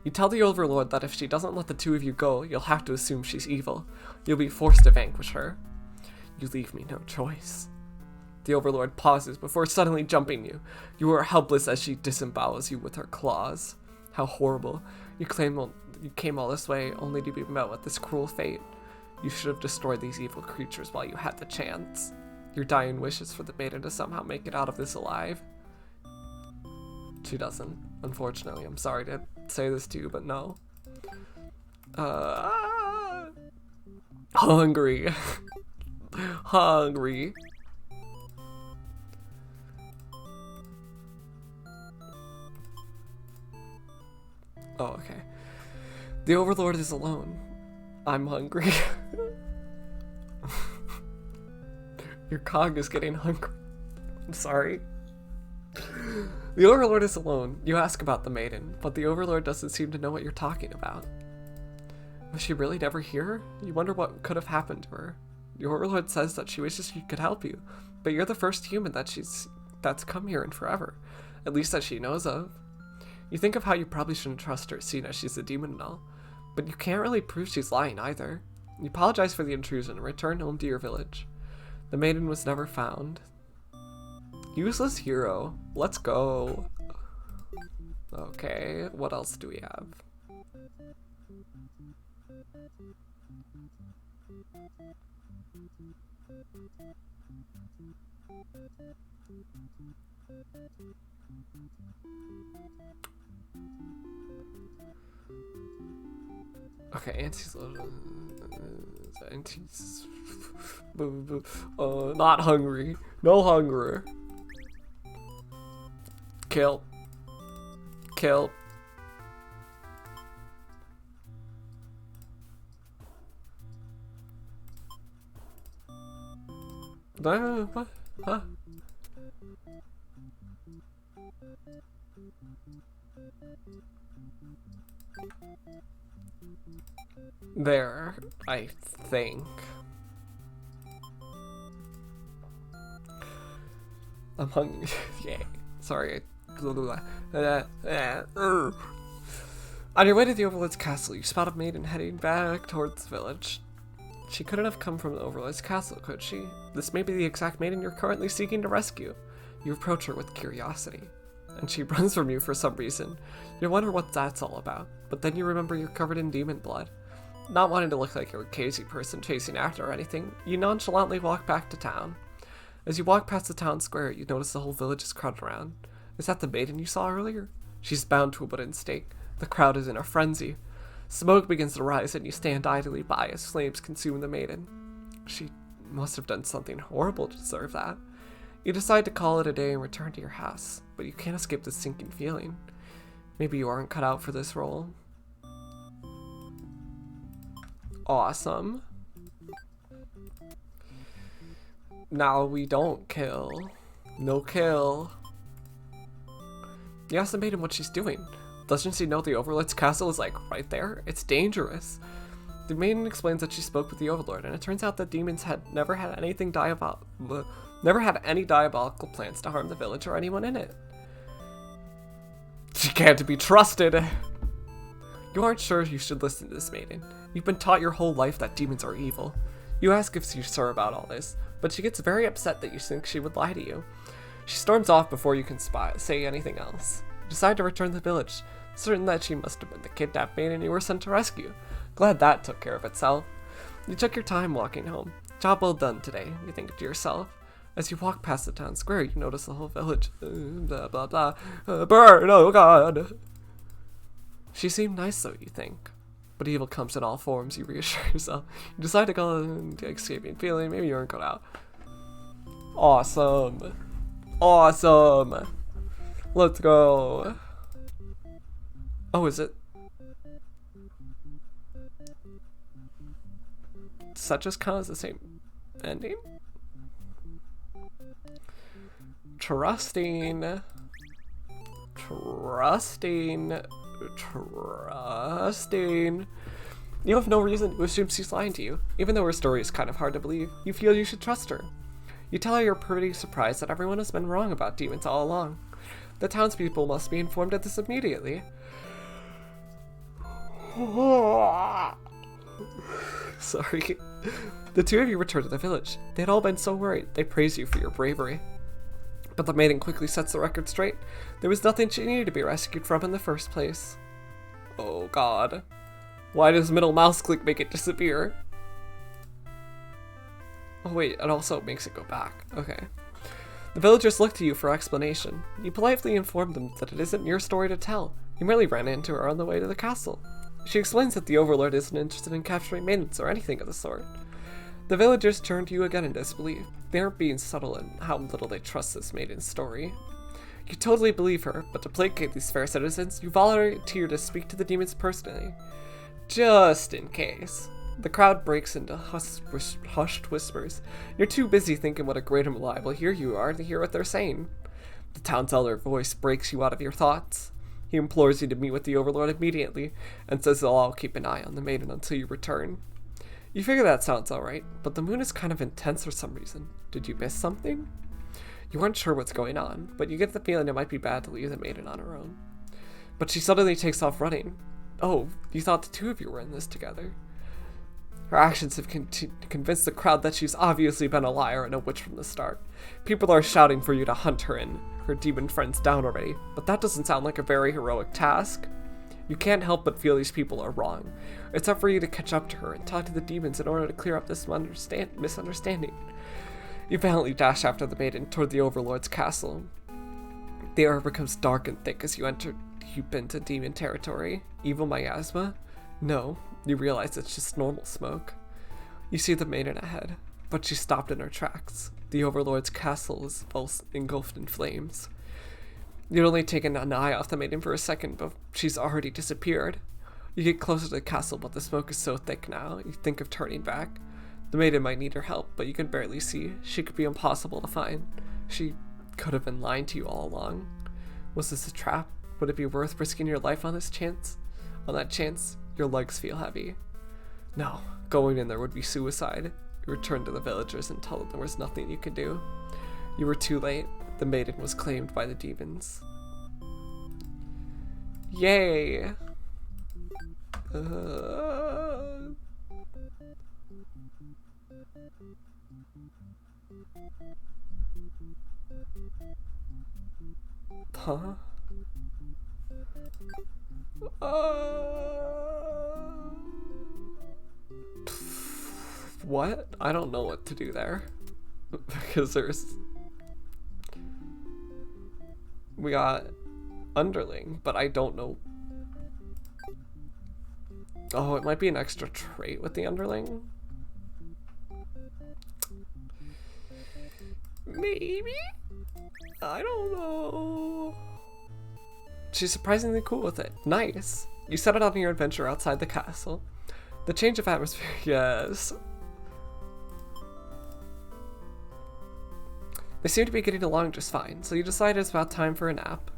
You tell the overlord that if she doesn't let the two of you go, you'll have to assume she's evil. You'll be forced to vanquish her. You leave me no choice. The overlord pauses before suddenly jumping you. You are helpless as she disembowels you with her claws. How horrible. You came all this way only to be met with this cruel fate. You should have destroyed these evil creatures while you had the chance. Your dying wish is for the maiden to somehow make it out of this alive. She doesn't, unfortunately. I'm sorry to say this to you, but no. Hungry. Hungry. Oh, okay. The overlord is alone. I'm hungry. Your cog is getting hungry. I'm sorry. The overlord is alone. You ask about the maiden, but the overlord doesn't seem to know what you're talking about. Was she really never here? You wonder what could have happened to her. The overlord says that she wishes she could help you, but you're the first human that's come here in forever, at least that she knows of. You think of how you probably shouldn't trust her, seeing as she's a demon and all, but you can't really prove she's lying either. You apologize for the intrusion and return home to your village. The maiden was never found. Useless hero. Let's go. Okay, what else do we have? Okay, Auntie's not hungry. No hunger. Kill. Kill. What? Huh? There, I think. I'm hungry. Yeah. Sorry. On your way to the Overlord's castle, you spot a maiden heading back towards the village. She couldn't have come from the Overlord's castle, could she? This may be the exact maiden you're currently seeking to rescue. You approach her with curiosity, and she runs from you for some reason. You wonder what that's all about, but then you remember you're covered in demon blood. Not wanting to look like you're a crazy person chasing after or anything, you nonchalantly walk back to town. As you walk past the town square, you notice the whole village is crowded around. Is that the maiden you saw earlier? She's bound to a wooden stake. The crowd is in a frenzy. Smoke begins to rise and you stand idly by as flames consume the maiden. She must have done something horrible to deserve that. You decide to call it a day and return to your house, but you can't escape this sinking feeling. Maybe you aren't cut out for this role. Awesome. Now we don't kill. No kill. You ask the maiden what she's doing. Doesn't she know the Overlord's castle is like right there? It's dangerous. The maiden explains that she spoke with the Overlord, and it turns out that demons had never had any diabolical plans to harm the village or anyone in it. She can't be trusted. You aren't sure you should listen to this maiden. You've been taught your whole life that demons are evil. You ask if she's sure about all this, but she gets very upset that you think she would lie to you. She storms off before you can say anything else. You decide to return to the village, certain that she must have been the kidnapped maiden you were sent to rescue. Glad that took care of itself. You took your time walking home. Job well done today, you think to yourself. As you walk past the town square, you notice the whole village. Blah blah blah. Burn, oh god. She seemed nice though, you think. But evil comes in all forms, you reassure yourself. You decide to go into escaping feeling, maybe you aren't cut out. Awesome. Awesome. Let's go. Oh, is it? Does that just count as the same ending? Trusting. You have no reason to assume she's lying to you. Even though her story is kind of hard to believe, you feel you should trust her. You tell her you're pretty surprised that everyone has been wrong about demons all along. The townspeople must be informed of this immediately. Sorry. The two of you return to the village. They had all been so worried. They praise you for your bravery. But the maiden quickly sets the record straight. There was nothing she needed to be rescued from in the first place. Oh god. Why does middle mouse click make it disappear? Oh wait, it also makes it go back. Okay. The villagers look to you for explanation. You politely inform them that it isn't your story to tell. You merely ran into her on the way to the castle. She explains that the Overlord isn't interested in capturing maidens or anything of the sort. The villagers turn to you again in disbelief. They aren't being subtle in how little they trust this maiden's story. You totally believe her, but to placate these fair citizens, you volunteer to speak to the demons personally. Just in case. The crowd breaks into hushed whispers. You're too busy thinking what a great and reliable hero you are to hear what they're saying. The town's elder voice breaks you out of your thoughts. He implores you to meet with the Overlord immediately, and says they'll all keep an eye on the maiden until you return. You figure that sounds alright, but the moon is kind of intense for some reason. Did you miss something? You aren't sure what's going on, but you get the feeling it might be bad to leave the maiden on her own. But she suddenly takes off running. Oh, you thought the two of you were in this together. Her actions have convinced the crowd that she's obviously been a liar and a witch from the start. People are shouting for you to hunt her and her demon friends down already, but that doesn't sound like a very heroic task. You can't help but feel these people are wrong. It's up for you to catch up to her and talk to the demons in order to clear up this misunderstanding. You valiantly dash after the maiden toward the Overlord's castle. The air becomes dark and thick as you enter deep into demon territory. Evil miasma? No, you realize it's just normal smoke. You see the maiden ahead, but she's stopped in her tracks. The Overlord's castle is engulfed in flames. You'd only taken an eye off the maiden for a second, but she's already disappeared. You get closer to the castle, but the smoke is so thick now, you think of turning back. The maiden might need your help, but you can barely see. She could be impossible to find. She could have been lying to you all along. Was this a trap? Would it be worth risking your life on this chance? On that chance, your legs feel heavy. No, going in there would be suicide. You return to the villagers and tell them there was nothing you could do. You were too late. The maiden was claimed by the demons. Yay! Huh? What? I don't know what to do there. Because we got underling, but I don't know. Oh, it might be an extra trait with the underling. Maybe? I don't know. She's surprisingly cool with it. Nice. You set out on your adventure outside the castle. The change of atmosphere, yes. They seem to be getting along just fine, so you decide it's about time for a nap.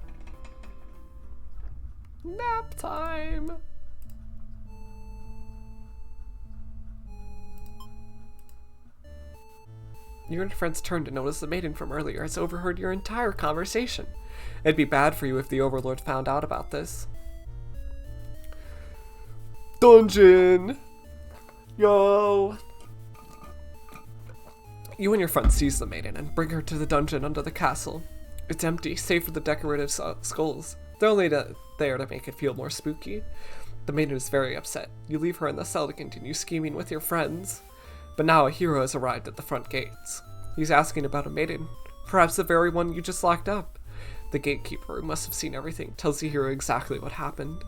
Nap time! You and your friends turn to notice the maiden from earlier has overheard your entire conversation. It'd be bad for you if the Overlord found out about this. Dungeon! Yo! You and your friends seize the maiden and bring her to the dungeon under the castle. It's empty, save for the decorative skulls. They're only there to make it feel more spooky. The maiden is very upset. You leave her in the cell to continue scheming with your friends. But now a hero has arrived at the front gates. He's asking about a maiden, perhaps the very one you just locked up. The gatekeeper, who must have seen everything, tells the hero exactly what happened.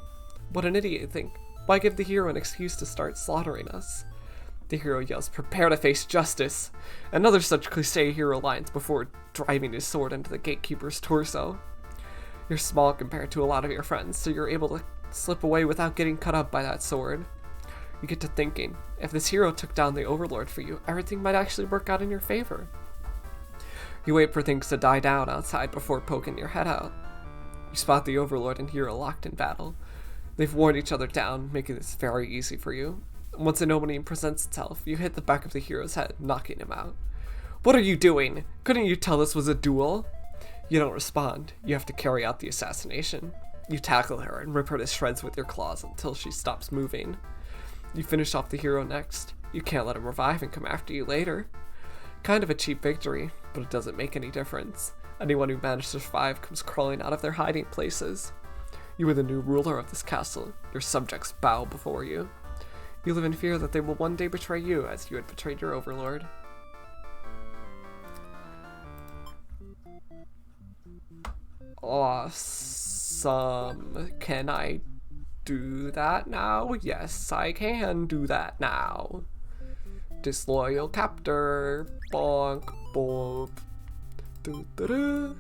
What an idiot, you think. Why give the hero an excuse to start slaughtering us? The hero yells, "Prepare to face justice!" Another such cliché hero lines before driving his sword into the gatekeeper's torso. You're small compared to a lot of your friends, so you're able to slip away without getting cut up by that sword. You get to thinking, if this hero took down the Overlord for you, everything might actually work out in your favor. You wait for things to die down outside before poking your head out. You spot the Overlord and hero locked in battle. They've worn each other down, making this very easy for you. Once an opening presents itself, you hit the back of the hero's head, knocking him out. What are you doing? Couldn't you tell this was a duel? You don't respond. You have to carry out the assassination. You tackle her and rip her to shreds with your claws until she stops moving. You finish off the hero next. You can't let him revive and come after you later. Kind of a cheap victory, but it doesn't make any difference. Anyone who managed to survive comes crawling out of their hiding places. You are the new ruler of this castle. Your subjects bow before you. You live in fear that they will one day betray you as you had betrayed your Overlord. Awesome. Can I do that now? Yes, I can do that now. Disloyal captor. Bonk, bonk. Doo-doo-doo.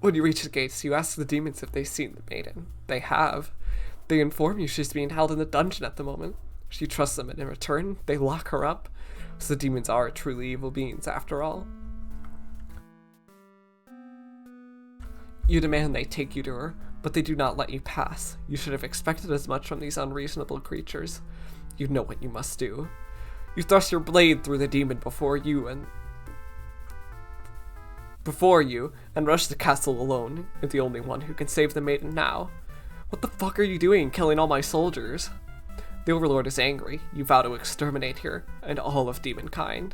When you reach the gates, you ask the demons if they've seen the maiden. They have. They inform you she's being held in the dungeon at the moment. You trust them, and in return, they lock her up. So the demons are truly evil beings after all. You demand they take you to her, but they do not let you pass. You should have expected as much from these unreasonable creatures. You know what you must do. You thrust your blade through the demon before you and rush the castle alone. You're the only one who can save the maiden now. What the fuck are you doing, killing all my soldiers? The Overlord is angry. You vow to exterminate her and all of demonkind.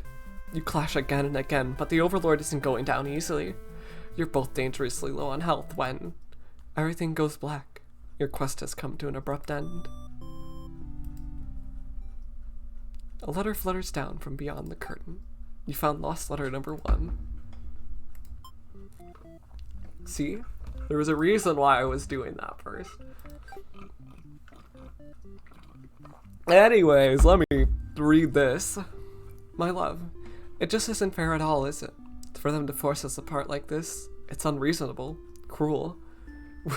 You clash again and again, but the Overlord isn't going down easily. You're both dangerously low on health when everything goes black. Your quest has come to an abrupt end. A letter flutters down from beyond the curtain. You found lost letter number 1. See? There was a reason why I was doing that first. Anyways, let me read this. My love, it just isn't fair at all, is it? For them to force us apart like this, it's unreasonable, cruel.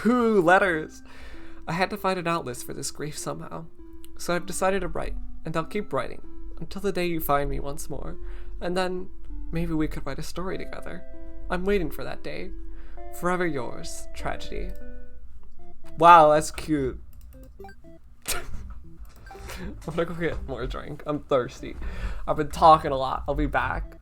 Woo, letters! I had to find an outlet for this grief somehow. So I've decided to write, and I'll keep writing, until the day you find me once more, and then maybe we could write a story together. I'm waiting for that day. Forever yours, Tragedy. Wow, that's cute. I'm gonna go get more drink. I'm thirsty. I've been talking a lot. I'll be back.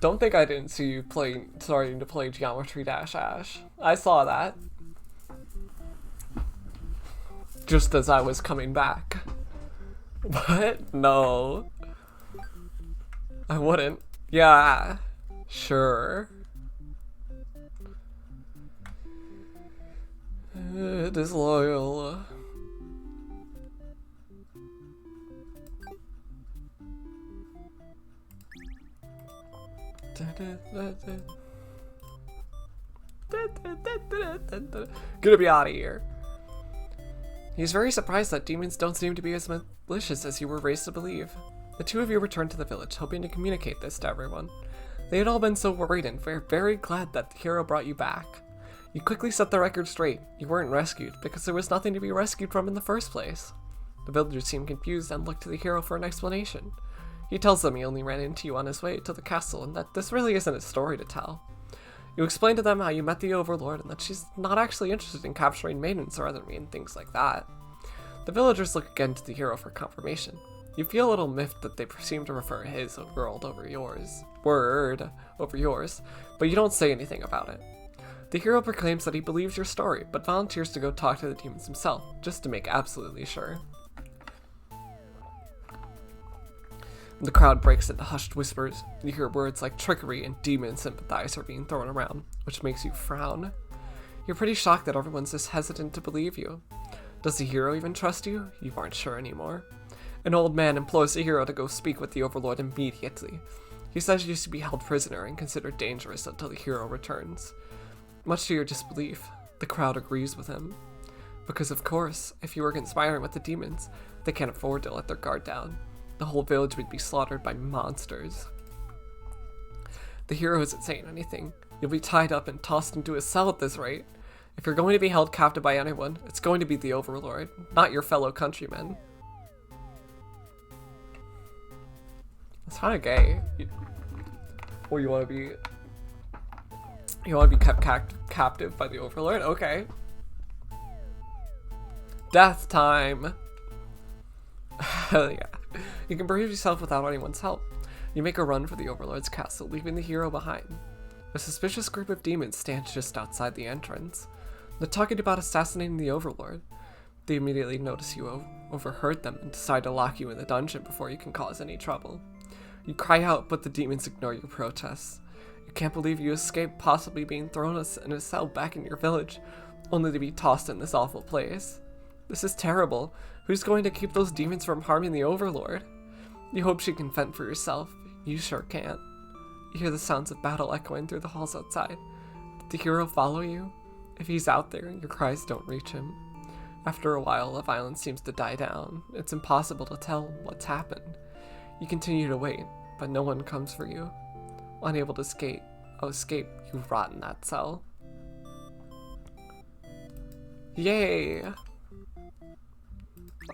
Don't think I didn't see you starting to play Geometry Dash Ash. I saw that. Just as I was coming back. What? No. I wouldn't. Yeah. Sure. Disloyal. Gonna be out of here. He's very surprised that demons don't seem to be as malicious as you were raised to believe. The two of you returned to the village, hoping to communicate this to everyone. They had all been so worried and were very glad that the hero brought you back. You quickly set the record straight. You weren't rescued, because there was nothing to be rescued from in the first place. The villagers seemed confused and looked to the hero for an explanation. He tells them he only ran into you on his way to the castle and that this really isn't a story to tell. You explain to them how you met the Overlord and that she's not actually interested in capturing maidens or other mean things like that. The villagers look again to the hero for confirmation. You feel a little miffed that they seem to prefer his word over yours, but you don't say anything about it. The hero proclaims that he believes your story, but volunteers to go talk to the demons himself, just to make absolutely sure. The crowd breaks into hushed whispers. You hear words like trickery and demon sympathizer being thrown around, which makes you frown. You're pretty shocked that everyone's just hesitant to believe you. Does the hero even trust you? You aren't sure anymore. An old man implores the hero to go speak with the Overlord immediately. He says you should be held prisoner and considered dangerous until the hero returns. Much to your disbelief, the crowd agrees with him. Because of course, if you were conspiring with the demons, they can't afford to let their guard down. The whole village would be slaughtered by monsters. The hero isn't saying anything. You'll be tied up and tossed into a cell at this rate. If you're going to be held captive by anyone, it's going to be the Overlord, not your fellow countrymen. It's kind of gay. Or you want to be kept captive by the Overlord? Okay. Death time. Hell yeah. You can brave yourself without anyone's help. You make a run for the Overlord's castle, leaving the hero behind. A suspicious group of demons stands just outside the entrance. They're talking about assassinating the Overlord. They immediately notice you overheard them and decide to lock you in the dungeon before you can cause any trouble. You cry out, but the demons ignore your protests. You can't believe you escaped possibly being thrown in a cell back in your village, only to be tossed in this awful place. This is terrible. Who's going to keep those demons from harming the Overlord? You hope she can fend for yourself. You sure can't. You hear the sounds of battle echoing through the halls outside. Did the hero follow you? If he's out there, your cries don't reach him. After a while, the violence seems to die down. It's impossible to tell what's happened. You continue to wait, but no one comes for you. Unable to escape, you rot in that cell. Yay!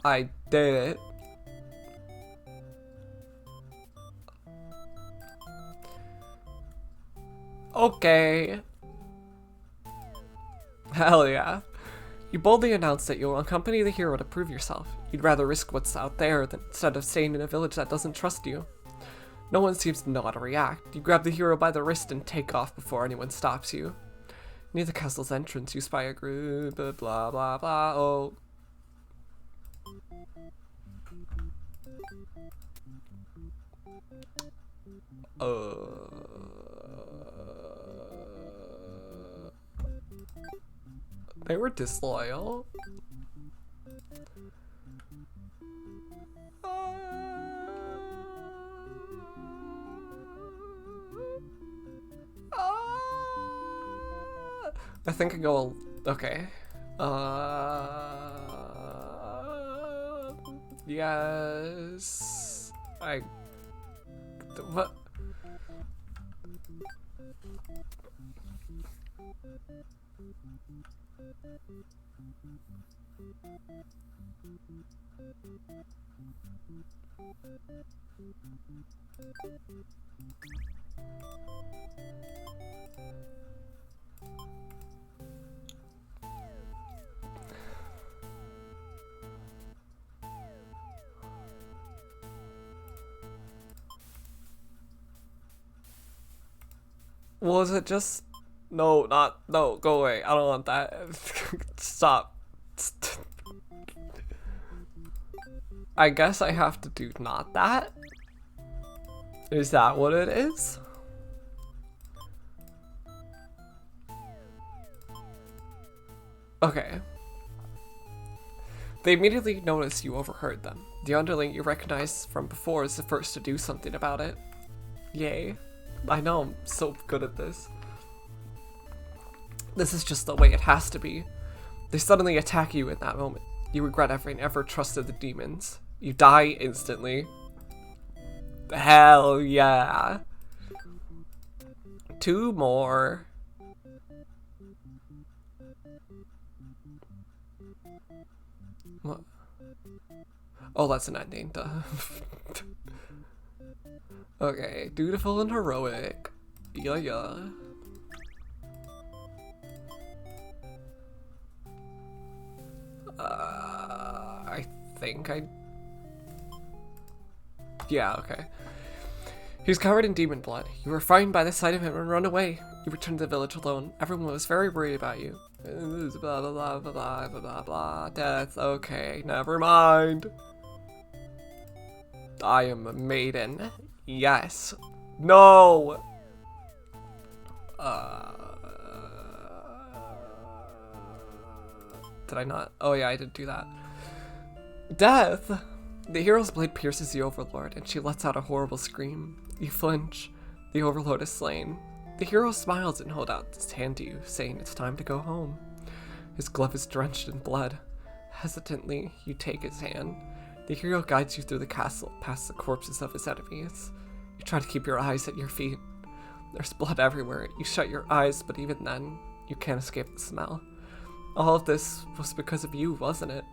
I did it. Okay. Hell yeah. You boldly announce that you'll accompany the hero to prove yourself. You'd rather risk what's out there instead of staying in a village that doesn't trust you. No one seems to know how to react. You grab the hero by the wrist and take off before anyone stops you. Near the castle's entrance, you spy a group, blah blah blah, oh. They were disloyal. I think I go. Okay. Yes. What? Was it just? No, not no. Go away. I don't want that. Stop. I guess I have to do not that. Is that what it is? Okay. They immediately notice you overheard them. The underling you recognize from before is the first to do something about it. Yay. I know I'm so good at this. This is just the way it has to be. They suddenly attack you in that moment. You regret having ever trusted the demons. You die instantly. Hell yeah. 2 more. What? Oh, that's an ending, duh. Okay, dutiful and heroic. Yeah, yeah. I think yeah, okay. He was covered in demon blood. You were frightened by the sight of him and run away. You returned to the village alone. Everyone was very worried about you. Blah, blah, blah, blah, blah, blah, blah, blah. Death. Okay, never mind. I am a maiden. Yes. No! Did I not? Oh yeah, I did do that. Death! The hero's blade pierces the Overlord, and she lets out a horrible scream. You flinch. The Overlord is slain. The hero smiles and holds out his hand to you, saying it's time to go home. His glove is drenched in blood. Hesitantly, you take his hand. The hero guides you through the castle, past the corpses of his enemies. You try to keep your eyes at your feet. There's blood everywhere. You shut your eyes, but even then, you can't escape the smell. All of this was because of you, wasn't it?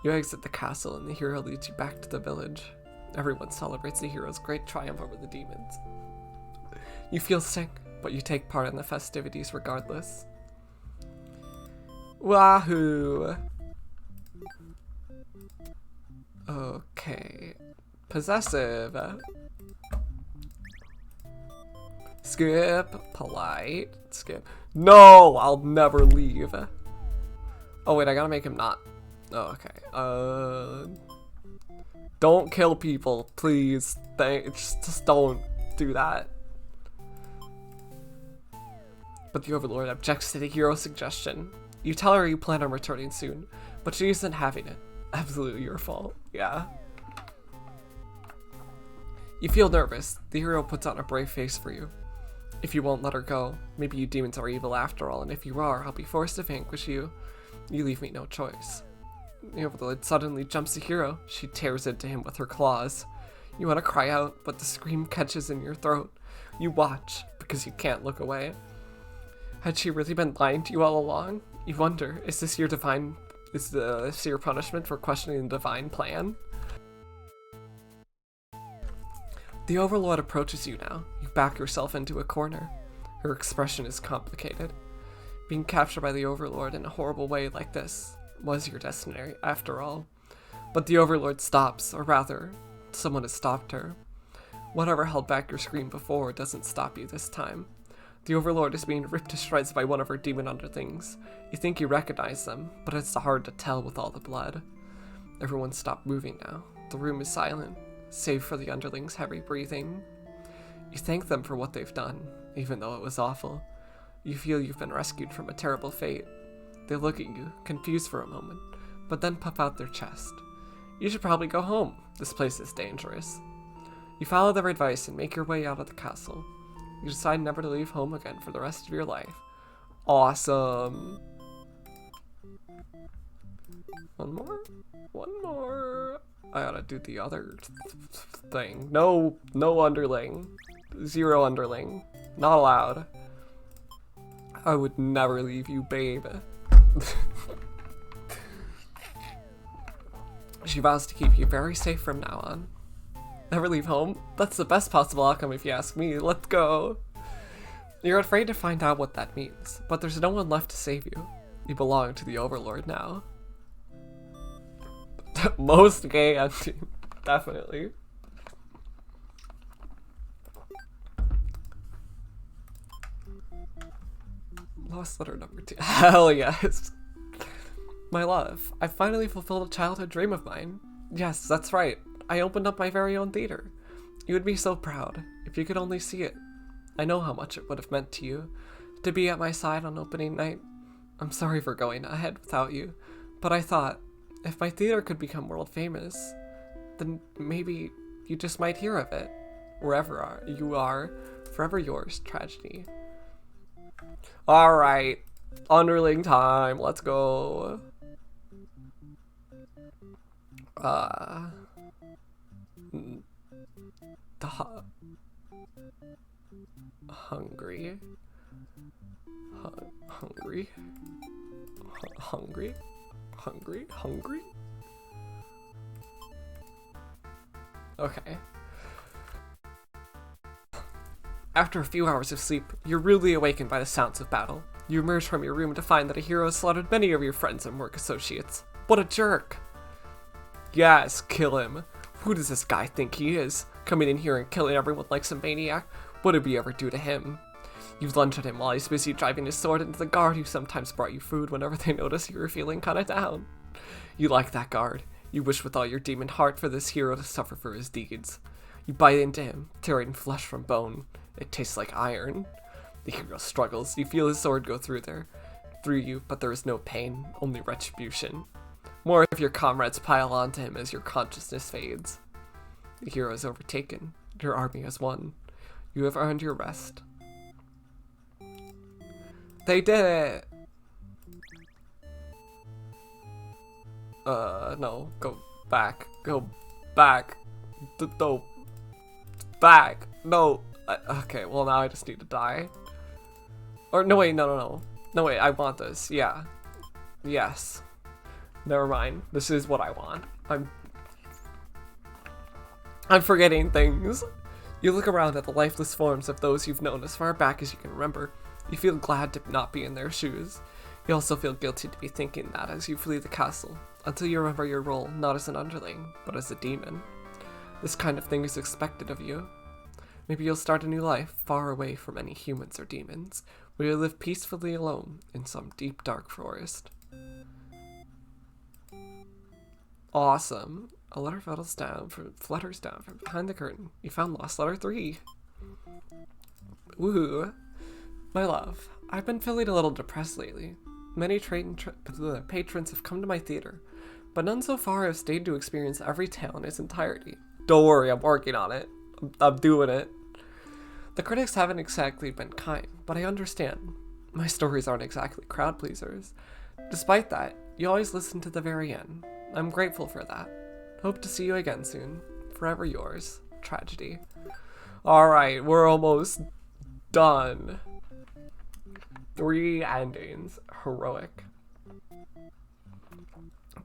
You exit the castle and the hero leads you back to the village. Everyone celebrates the hero's great triumph over the demons. You feel sick, but you take part in the festivities regardless. Wahoo! Okay. Possessive. Skip. Polite. Skip. No! I'll never leave. Oh wait, I gotta make him not. Oh, okay. Don't kill people, please. Just don't do that. But the Overlord objects to the hero's suggestion. You tell her you plan on returning soon, but she isn't having it. Absolutely your fault. Yeah. You feel nervous. The hero puts on a brave face for you. If you won't let her go, maybe you demons are evil after all, and if you are, I'll be forced to vanquish you. You leave me no choice. The Overlord suddenly jumps the hero. She tears into him with her claws. You want to cry out, but the scream catches in your throat. You watch, because you can't look away. Had she really been lying to you all along? You wonder, is this your punishment for questioning the divine plan? The Overlord approaches you now. You back yourself into a corner. Her expression is complicated. Being captured by the Overlord in a horrible way like this was your destiny, after all. But the Overlord stops, or rather, someone has stopped her. Whatever held back your scream before doesn't stop you this time. The Overlord is being ripped to shreds by one of her demon underlings. You think you recognize them, but it's hard to tell with all the blood. Everyone stopped moving now. The room is silent, save for the underlings' heavy breathing. You thank them for what they've done, even though it was awful. You feel you've been rescued from a terrible fate. They look at you, confused for a moment, but then puff out their chest. You should probably go home. This place is dangerous. You follow their advice and make your way out of the castle. You decide never to leave home again for the rest of your life. Awesome. One more? One more. I gotta do the other thing. No underling. 0 underling. Not allowed. I would never leave you, babe. She vows to keep you very safe from now on. Never leave home? That's the best possible outcome if you ask me. Let's go. You're afraid to find out what that means, but there's no one left to save you. You belong to the Overlord now. Most gay ending. Definitely. Lost letter number 2. Hell yes. My love, I finally fulfilled a childhood dream of mine. Yes, that's right. I opened up my very own theater. You would be so proud if you could only see it. I know how much it would have meant to you to be at my side on opening night. I'm sorry for going ahead without you, but I thought if my theater could become world famous, then maybe you just might hear of it. Wherever you are, forever yours, Tragedy. Alright, underling time, let's go. Hungry. Hungry. Okay. After a few hours of sleep, you're rudely awakened by the sounds of battle. You emerge from your room to find that a hero has slaughtered many of your friends and work associates. What a jerk! Yes, kill him. Who does this guy think he is? Coming in here and killing everyone like some maniac? What did we ever do to him? You lunge at him while he's busy driving his sword into the guard who sometimes brought you food whenever they noticed you were feeling kinda down. You like that guard. You wish with all your demon heart for this hero to suffer for his deeds. You bite into him, tearing flesh from bone. It tastes like iron. The hero struggles. You feel his sword go through you, but there is no pain, only retribution. More of your comrades pile onto him as your consciousness fades. The hero is overtaken. Your army has won. You have earned your rest. They did it! No. Go back. Go back. No. Back. No. Okay, well now I just need to die. Or, no wait, no. No wait, I want this. Yeah. Yes. Never mind. This is what I want. I'm forgetting things. You look around at the lifeless forms of those you've known as far back as you can remember. You feel glad to not be in their shoes. You also feel guilty to be thinking that as you flee the castle, until you remember your role not as an underling, but as a demon. This kind of thing is expected of you. Maybe you'll start a new life far away from any humans or demons, where you live peacefully alone in some deep dark forest. Awesome. A letter flutters down from behind the curtain. You found lost letter 3. Woohoo. My love, I've been feeling a little depressed lately. Many patrons have come to my theater, but none so far have stayed to experience every tale in its entirety. Don't worry, I'm working on it. I'm doing it. The critics haven't exactly been kind, but I understand. My stories aren't exactly crowd pleasers. Despite that, you always listen to the very end. I'm grateful for that. Hope to see you again soon. Forever yours, Tragedy. Alright, we're almost done. 3 endings. Heroic.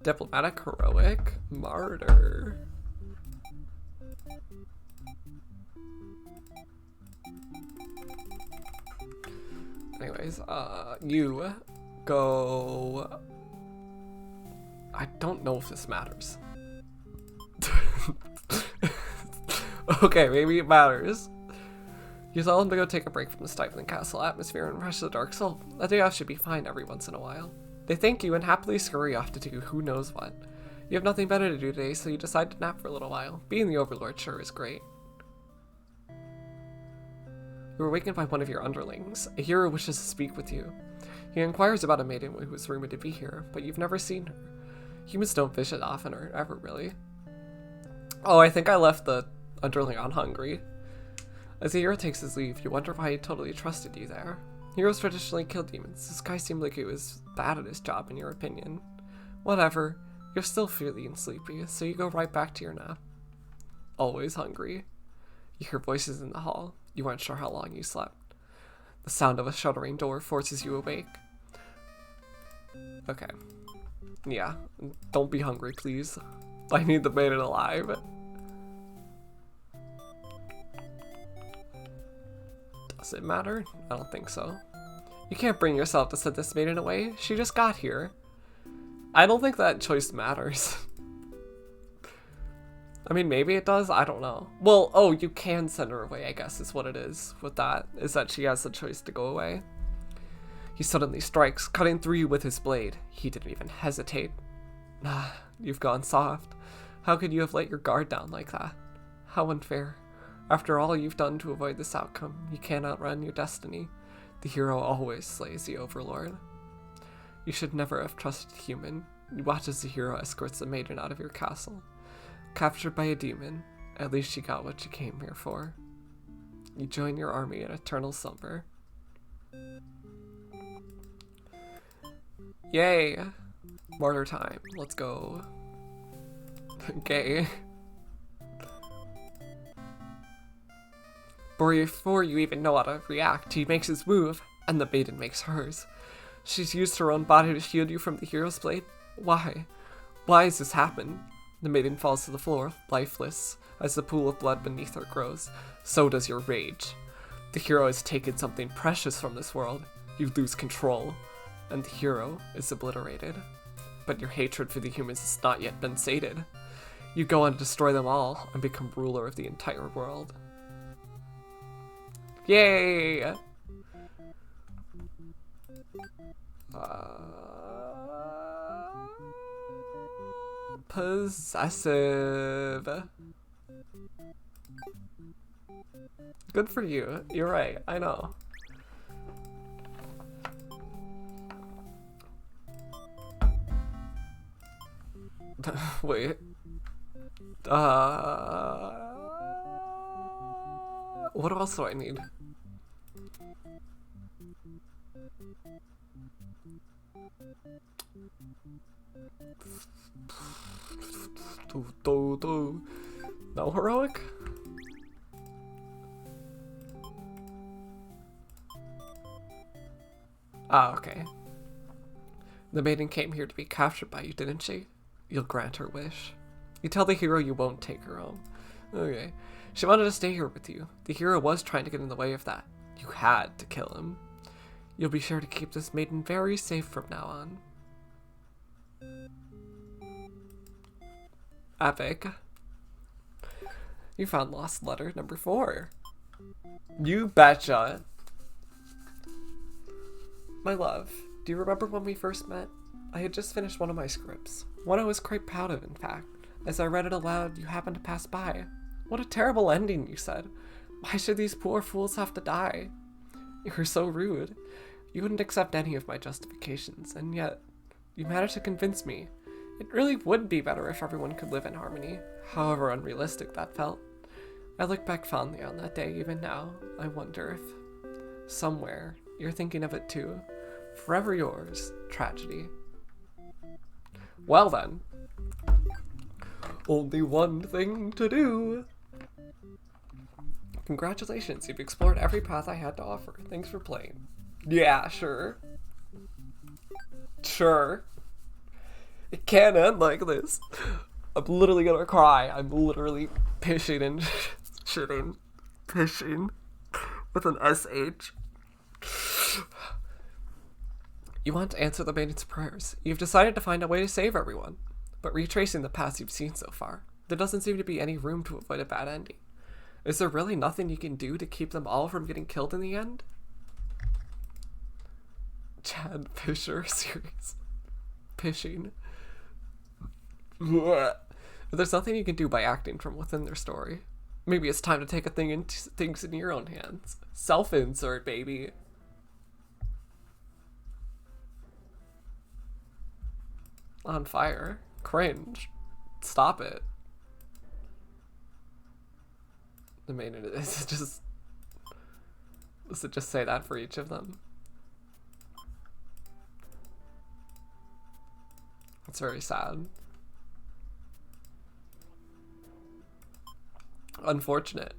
Diplomatic, heroic, martyr. Anyways, you go... I don't know if this matters. Okay, maybe it matters. You tell them to go take a break from the stifling castle atmosphere and rush the dark soul. A day off should be fine every once in a while. They thank you and happily scurry off to do who knows what. You have nothing better to do today, so you decide to nap for a little while. Being the Overlord sure is great. You are awakened by one of your underlings. A hero wishes to speak with you. He inquires about a maiden who is rumored to be here, but you've never seen her. Humans don't visit often or ever, really. Oh, I think I left the underling on hungry. As the hero takes his leave, you wonder why he totally trusted you there. Heroes traditionally kill demons. This guy seemed like he was bad at his job in your opinion. Whatever. You're still feely and sleepy, so you go right back to your nap. Always hungry. You hear voices in the hall. You weren't sure how long you slept. The sound of a shuttering door forces you awake. Okay. Yeah. Don't be hungry, please. I need the maiden alive. Does it matter? I don't think so. You can't bring yourself to send this maiden away. She just got here. I don't think that choice matters. I mean, maybe it does. I don't know. Well, oh, you can send her away, I guess, is what it is with that. Is that she has the choice to go away. He suddenly strikes, cutting through you with his blade. He didn't even hesitate. Ah, you've gone soft. How could you have let your guard down like that? How unfair. After all you've done to avoid this outcome, you can't outrun your destiny. The hero always slays the overlord. You should never have trusted a human. You watch as the hero escorts the maiden out of your castle. Captured by a demon, at least she got what she came here for. You join your army in eternal slumber. Yay! Martyr time. Let's go. Gay. Before you even know how to react, he makes his move, and the maiden makes hers. She's used her own body to shield you from the hero's blade? Why? Why has this happened? The maiden falls to the floor, lifeless. As the pool of blood beneath her grows, so does your rage. The hero has taken something precious from this world. You lose control, and the hero is obliterated. But your hatred for the humans has not yet been sated. You go on to destroy them all and become ruler of the entire world. Yay! Possessive. Good for you. You're right. I know. Wait. What else do I need? No heroic? Ah, okay. The maiden came here to be captured by you, didn't she? You'll grant her wish. You tell the hero you won't take her home. Okay. She wanted to stay here with you. The hero was trying to get in the way of that. You had to kill him. You'll be sure to keep this maiden very safe from now on. Epic. You found lost letter number 4. You betcha. My love, do you remember when we first met? I had just finished one of my scripts. One I was quite proud of, in fact. As I read it aloud, you happened to pass by. What a terrible ending, you said. Why should these poor fools have to die? You were so rude. You wouldn't accept any of my justifications, and yet you managed to convince me. It really would be better if everyone could live in harmony, however unrealistic that felt. I look back fondly on that day even now. I wonder if, somewhere, you're thinking of it too. Forever yours, Tragedy. Well then. Only one thing to do. Congratulations, you've explored every path I had to offer. Thanks for playing. Yeah, sure. Sure. It can't end like this. I'm literally gonna cry. I'm literally pissing and shitting. Pissing. With an SH. You want to answer the maiden's prayers. You've decided to find a way to save everyone. But retracing the paths you've seen so far, there doesn't seem to be any room to avoid a bad ending. Is there really nothing you can do to keep them all from getting killed in the end? Chad Fisher series. Pishing. There's nothing you can do by acting from within their story. Maybe it's time to take things in your own hands. Self-insert, baby. On fire. Cringe. Stop it. The main is it just... Does it just say that for each of them? It's very sad. Unfortunate.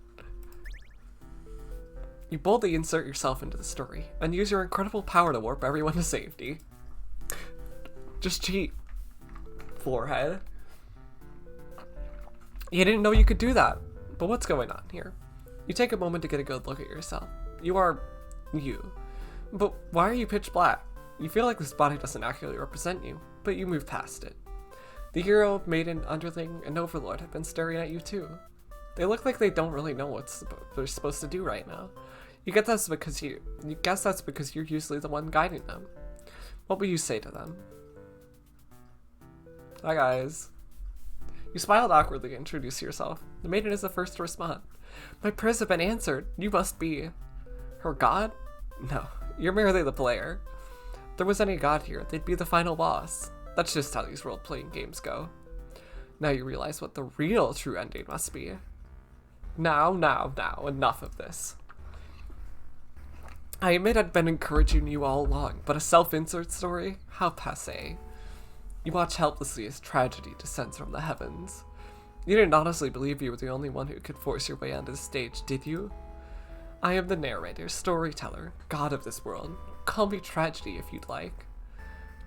You boldly insert yourself into the story and use your incredible power to warp everyone to safety. Just cheat. Forehead. You didn't know you could do that. But what's going on here? You take a moment to get a good look at yourself. You are you. But why are you pitch black? You feel like this body doesn't accurately represent you, but you move past it. The hero, maiden, underling, and overlord have been staring at you too. They look like they don't really know what they're supposed to do right now. You guess that's because you're usually the one guiding them. What would you say to them? Hi guys. You smiled awkwardly and introduced yourself. The maiden is the first to respond. My prayers have been answered. You must be her god? No, you're merely the player. If there was any god here, they'd be the final boss. That's just how these role-playing games go. Now you realize what the real true ending must be. Now, enough of this. I admit I'd been encouraging you all along, but a self-insert story? How passé. You watch helplessly as tragedy descends from the heavens. You didn't honestly believe you were the only one who could force your way onto the stage, did you? I am the narrator, storyteller, god of this world. Call me tragedy if you'd like.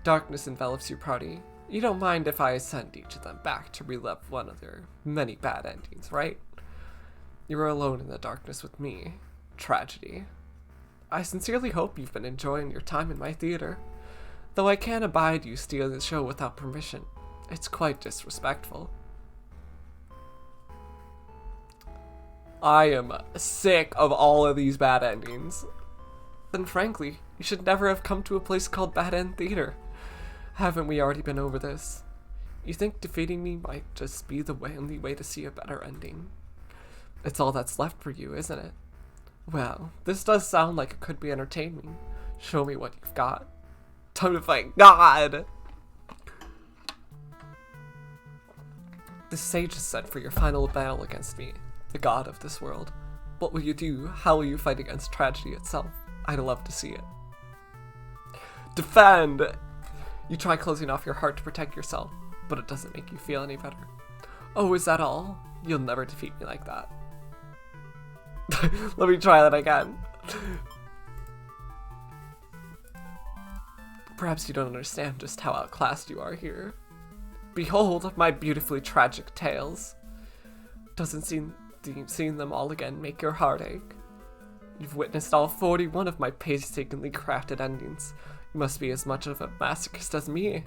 Darkness envelops your party. You don't mind if I send each of them back to relive one of their many bad endings, right? You are alone in the darkness with me. Tragedy. I sincerely hope you've been enjoying your time in my theater. Though I can't abide you stealing the show without permission. It's quite disrespectful. I am sick of all of these bad endings. Then frankly, you should never have come to a place called Bad End Theater. Haven't we already been over this? You think defeating me might just be the only way to see a better ending? It's all that's left for you, isn't it? Well, this does sound like it could be entertaining. Show me what you've got. Time to fight God! The sage is set for your final battle against me, the god of this world. What will you do? How will you fight against tragedy itself? I'd love to see it. Defend! You try closing off your heart to protect yourself, but it doesn't make you feel any better. Oh, is that all? You'll never defeat me like that. Let me try that again. Perhaps you don't understand just how outclassed you are here. Behold my beautifully tragic tales. Doesn't seeing them all again make your heart ache? You've witnessed all 41 of my painstakingly crafted endings. You must be as much of a masochist as me.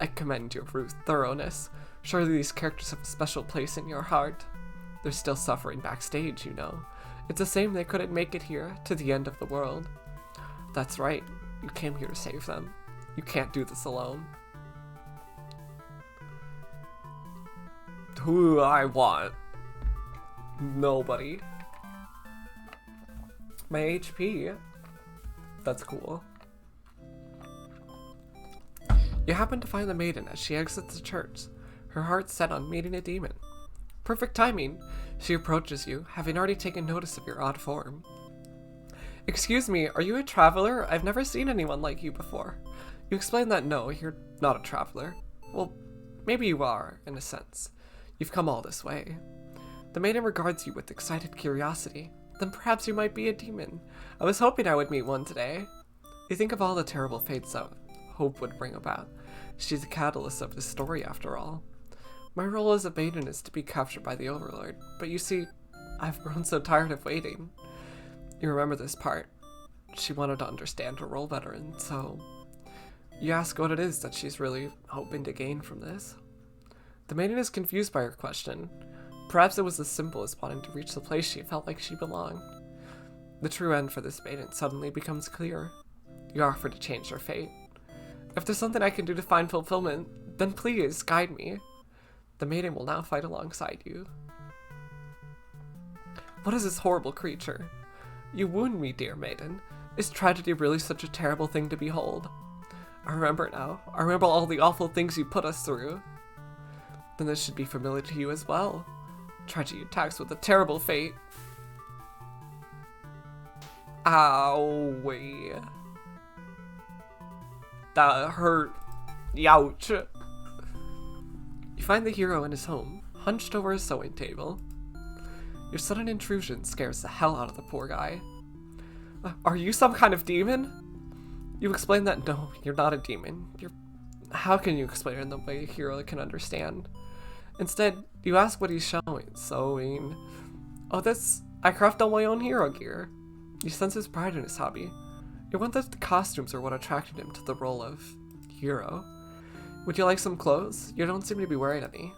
I commend your thoroughness. Surely these characters have a special place in your heart. They're still suffering backstage, you know. It's a shame they couldn't make it here, to the end of the world. That's right. You came here to save them. You can't do this alone. Who do I want? Nobody. My HP. That's cool. You happen to find the maiden as she exits the church, her heart set on meeting a demon. Perfect timing. She approaches you, having already taken notice of your odd form. Excuse me, are you a traveler? I've never seen anyone like you before. You explain that no, you're not a traveler. Well, maybe you are, in a sense. You've come all this way. The maiden regards you with excited curiosity. Then perhaps you might be a demon. I was hoping I would meet one today. You think of all the terrible fates that hope would bring about. She's the catalyst of this story, after all. My role as a maiden is to be captured by the Overlord, but you see, I've grown so tired of waiting. You remember this part. She wanted to understand her role better, and so you ask what it is that she's really hoping to gain from this. The maiden is confused by her question. Perhaps it was as simple as wanting to reach the place she felt like she belonged. The true end for this maiden suddenly becomes clear. You offer to change her fate. If there's something I can do to find fulfillment, then please guide me. The maiden will now fight alongside you. What is this horrible creature? You wound me, dear maiden. Is tragedy really such a terrible thing to behold? I remember it now. I remember all the awful things you put us through. Then this should be familiar to you as well. Tragedy attacks with a terrible fate. Owie. That hurt. Youch. You find the hero in his home, hunched over his sewing table. Your sudden intrusion scares the hell out of the poor guy. Are you some kind of demon? You explain that no, you're not a demon. How can you explain it in the way a hero can understand? Instead, you ask what he's showing. Sewing. Oh, I craft all my own hero gear. You sense his pride in his hobby. You wonder if the costumes are what attracted him to the role of hero. Would you like some clothes? You don't seem to be wearing any.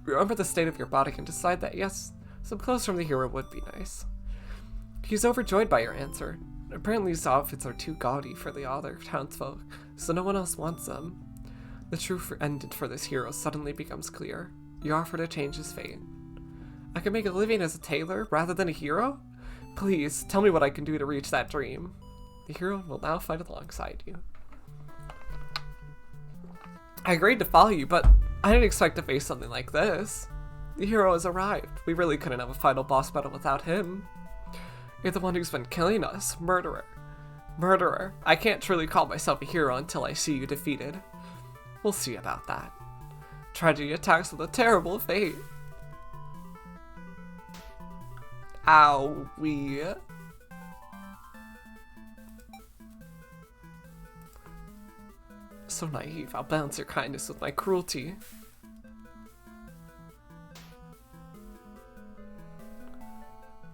Remember the state of your body and decide that yes, some clothes from the hero would be nice. He's overjoyed by your answer. Apparently these outfits are too gaudy for the other townsfolk, so no one else wants them. The true end for this hero suddenly becomes clear. You offer to change his fate. I can make a living as a tailor rather than a hero? Please, tell me what I can do to reach that dream. The hero will now fight alongside you. I agreed to follow you, but I didn't expect to face something like this. The hero has arrived. We really couldn't have a final boss battle without him. You're the one who's been killing us. Murderer. Murderer. I can't truly call myself a hero until I see you defeated. We'll see about that. Tragedy attacks with a terrible fate. Owie. So naive. I'll balance your kindness with my cruelty.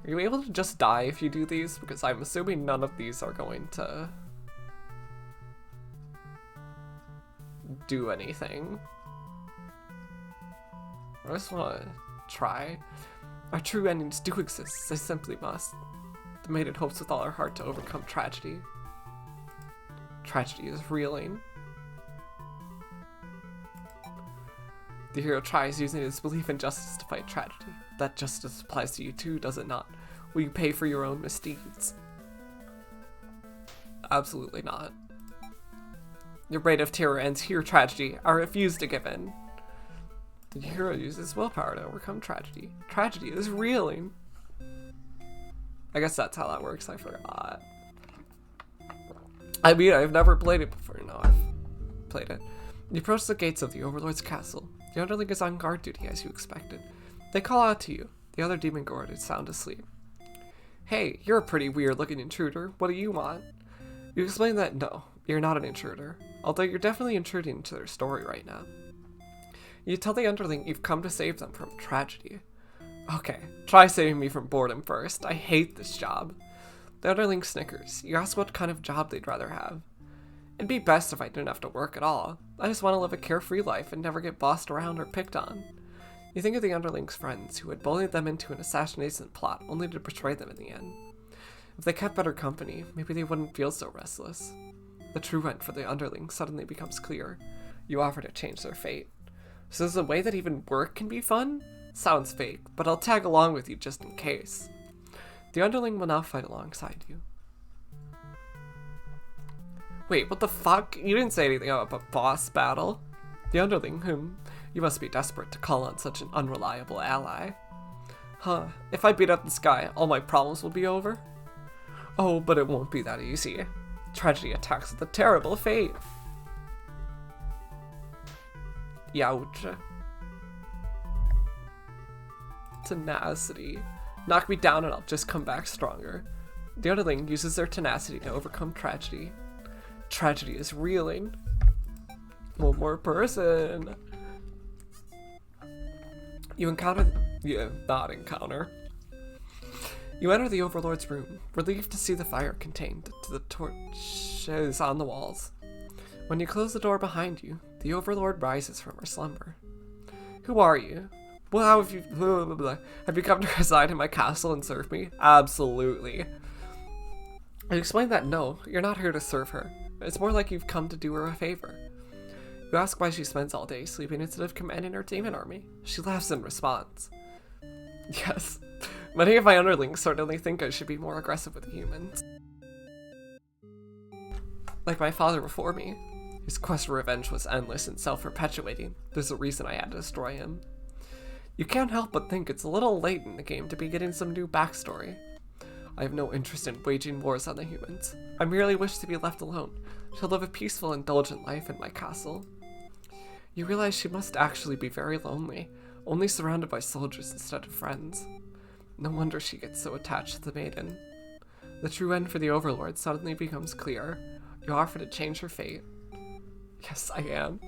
Are you able to just die if you do these? Because I'm assuming none of these are going to do anything. I just want to try. Our true endings do exist. They simply must. The maiden hopes with all her heart to overcome tragedy. Tragedy is reeling. The hero tries using his belief in justice to fight tragedy. That justice applies to you too, does it not? Will you pay for your own misdeeds? Absolutely not. Your reign of terror ends here, tragedy. I refuse to give in. The hero uses willpower to overcome tragedy. Tragedy is reeling. I guess that's how that works, I forgot. I mean, I've never played it before. No, I've played it. You approach the gates of the Overlord's castle. The underling is on guard duty, as you expected. They call out to you. The other demon guard is sound asleep. Hey, you're a pretty weird-looking intruder. What do you want? You explain that no, you're not an intruder. Although you're definitely intruding into their story right now. You tell the underling you've come to save them from tragedy. Okay, try saving me from boredom first. I hate this job. The underling snickers. You ask what kind of job they'd rather have. It'd be best if I didn't have to work at all. I just want to live a carefree life and never get bossed around or picked on. You think of the underling's friends who had bullied them into an assassination plot only to betray them in the end. If they kept better company, maybe they wouldn't feel so restless. The true end for the underling suddenly becomes clear. You offer to change their fate. So there's a way that even work can be fun? Sounds fake, but I'll tag along with you just in case. The underling will now fight alongside you. Wait, what the fuck? You didn't say anything about a boss battle. The underling, you must be desperate to call on such an unreliable ally. Huh, if I beat up this guy, all my problems will be over? Oh, but it won't be that easy. Tragedy attacks with a terrible fate. Youch. Tenacity. Knock me down and I'll just come back stronger. The underling uses their tenacity to overcome tragedy. Tragedy is reeling. One more person. You not encounter. You enter the Overlord's room, relieved to see the fire contained to the torches on the walls. When you close the door behind you, the Overlord rises from her slumber. Who are you? Well, how have you... Have you come to reside in my castle and serve me? Absolutely. I explain that no, you're not here to serve her. It's more like you've come to do her a favor. You ask why she spends all day sleeping instead of commanding her demon army. She laughs in response. Yes, many of my underlings certainly think I should be more aggressive with the humans. Like my father before me. His quest for revenge was endless and self-perpetuating. There's a reason I had to destroy him. You can't help but think it's a little late in the game to be getting some new backstory. I have no interest in waging wars on the humans. I merely wish to be left alone, to live a peaceful, indulgent life in my castle. You realize she must actually be very lonely, only surrounded by soldiers instead of friends. No wonder she gets so attached to the maiden. The true end for the Overlord suddenly becomes clear. You offer to change her fate. Yes, I am.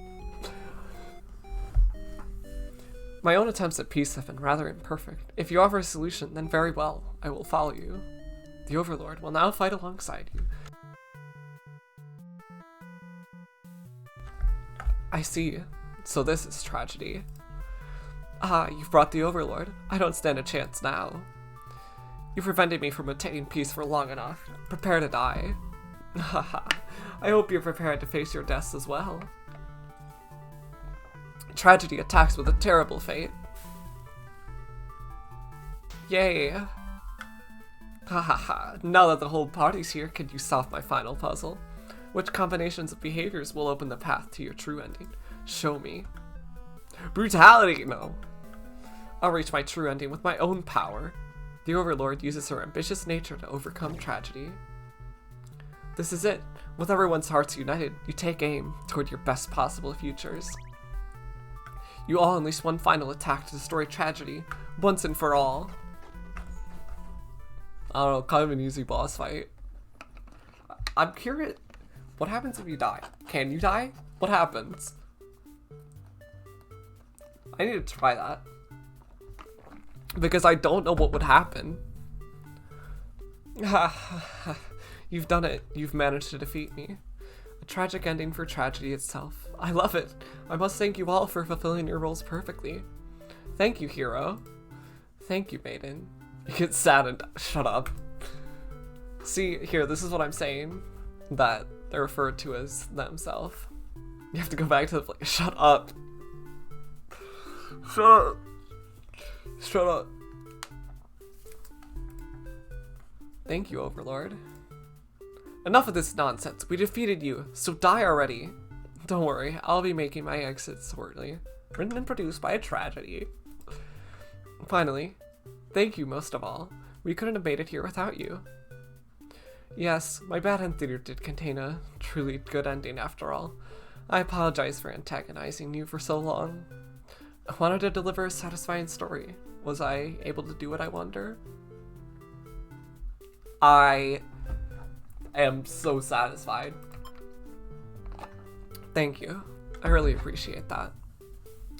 My own attempts at peace have been rather imperfect. If you offer a solution, then very well, I will follow you. The Overlord will now fight alongside you. I see. So this is tragedy. Ah, you've brought the Overlord. I don't stand a chance now. You prevented me from obtaining peace for long enough. Prepare to die. Haha. I hope you're prepared to face your deaths as well. Tragedy attacks with a terrible fate. Yay. Ha ha ha. Now that the whole party's here, can you solve my final puzzle? Which combinations of behaviors will open the path to your true ending? Show me. Brutality! No. I'll reach my true ending with my own power. The Overlord uses her ambitious nature to overcome tragedy. This is it. With everyone's hearts united, you take aim toward your best possible futures. You all unleash one final attack to destroy tragedy, once and for all. I don't know, kind of an easy boss fight. I'm curious, what happens if you die? Can you die? What happens? I need to try that. Because I don't know what would happen. You've done it. You've managed to defeat me. A tragic ending for tragedy itself. I love it. I must thank you all for fulfilling your roles perfectly. Thank you, hero. Thank you, maiden. You get sad and shut up. See, here, this is what I'm saying. That they're referred to as themselves. You have to go back to the shut up. Shut up. Shut up. Thank you, Overlord. Enough of this nonsense. We defeated you, so die already. Don't worry, I'll be making my exit shortly. Written and produced by a tragedy. Finally, thank you most of all. We couldn't have made it here without you. Yes, my bad end theater did contain a truly good ending after all. I apologize for antagonizing you for so long. I wanted to deliver a satisfying story. Was I able to do it, I wonder? I am so satisfied. Thank you. I really appreciate that.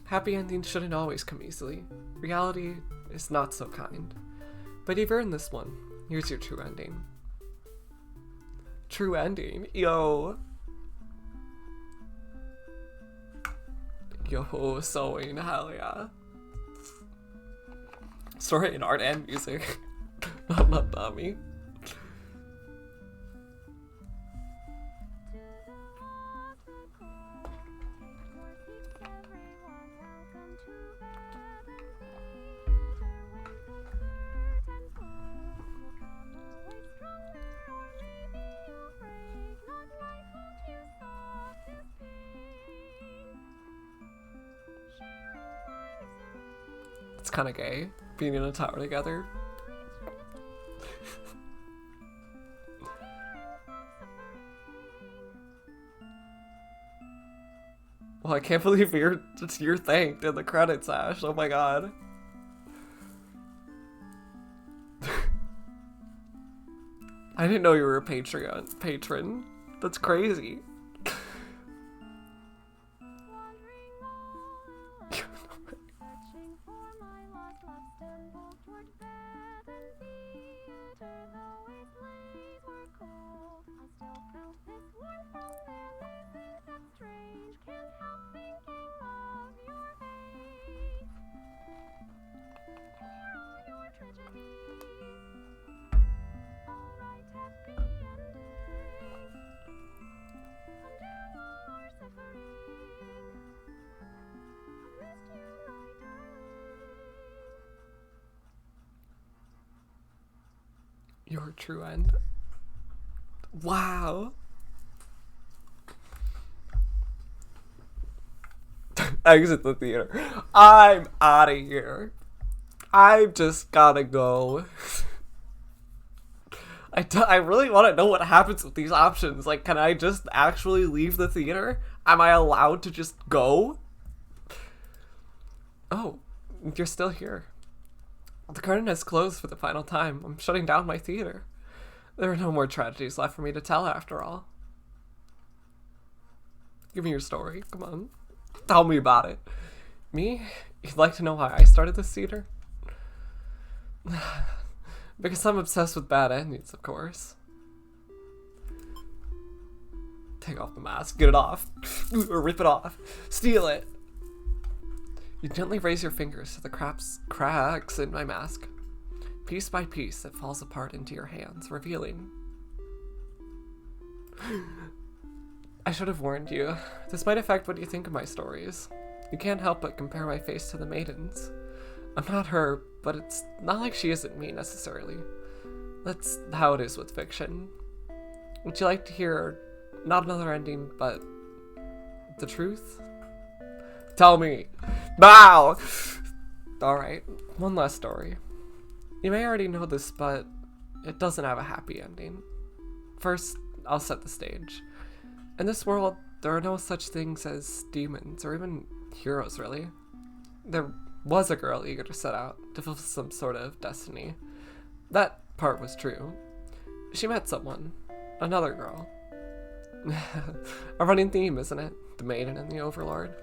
Happy endings shouldn't always come easily. Reality is not so kind. But you've earned this one. Here's your true ending. True ending? Yo. Yo, sewing, hell yeah. Story in art and music. Not me. It's kind of gay, being in a tower together. Well, I can't believe you're thanked in the credits, Ash. Oh my god. I didn't know you were a patron. That's crazy. Your true end. Wow. Exit the theater. I'm out of here. I've just gotta go. I really want to know what happens with these options. Like, can I just actually leave the theater? Am I allowed to just go? Oh, you're still here. The curtain has closed for the final time. I'm shutting down my theater. There are no more tragedies left for me to tell after all. Give me your story. Come on. Tell me about it. Me? You'd like to know why I started this theater? Because I'm obsessed with bad endings, of course. Take off the mask. Get it off. Or rip it off. Steal it. You gently raise your fingers to the cracks in my mask. Piece by piece, it falls apart into your hands, revealing. I should have warned you. This might affect what you think of my stories. You can't help but compare my face to the maidens. I'm not her, but it's not like she isn't me, necessarily. That's how it is with fiction. Would you like to hear not another ending, but the truth? Tell me. Wow! Alright, one last story. You may already know this, but it doesn't have a happy ending. First, I'll set the stage. In this world, there are no such things as demons, or even heroes, really. There was a girl eager to set out to fulfill some sort of destiny. That part was true. She met someone. Another girl. A running theme, isn't it? The maiden and the overlord.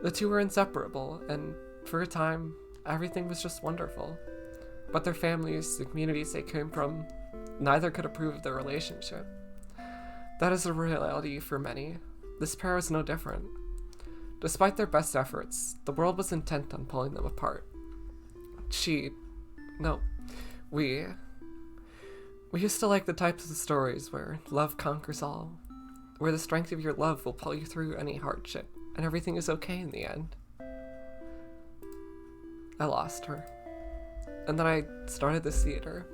The two were inseparable, and for a time, everything was just wonderful. But their families, the communities they came from, neither could approve of their relationship. That is a reality for many. This pair was no different. Despite their best efforts, the world was intent on pulling them apart. We used to like the types of stories where love conquers all, where the strength of your love will pull you through any hardship, and everything is okay in the end. I lost her. And then I started this theater.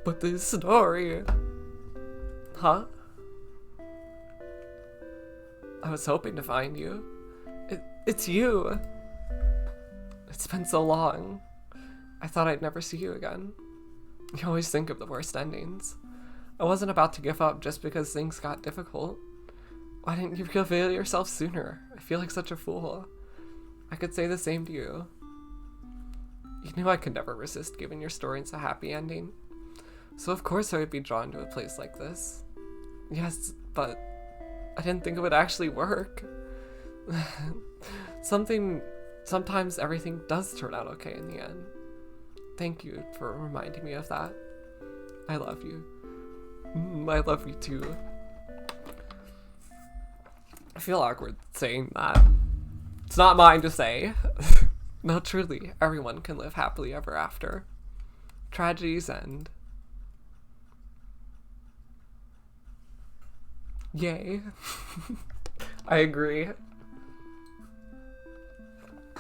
But this story... Huh? I was hoping to find you. It's you! It's been so long. I thought I'd never see you again. You always think of the worst endings. I wasn't about to give up just because things got difficult. Why didn't you reveal yourself sooner? I feel like such a fool. I could say the same to you. You knew I could never resist giving your stories a happy ending. So of course I would be drawn to a place like this. Yes, but I didn't think it would actually work. Sometimes everything does turn out okay in the end. Thank you for reminding me of that. I love you. I love you too. I feel awkward saying that. It's not mine to say. No, truly, everyone can live happily ever after. Tragedies end. Yay. I agree.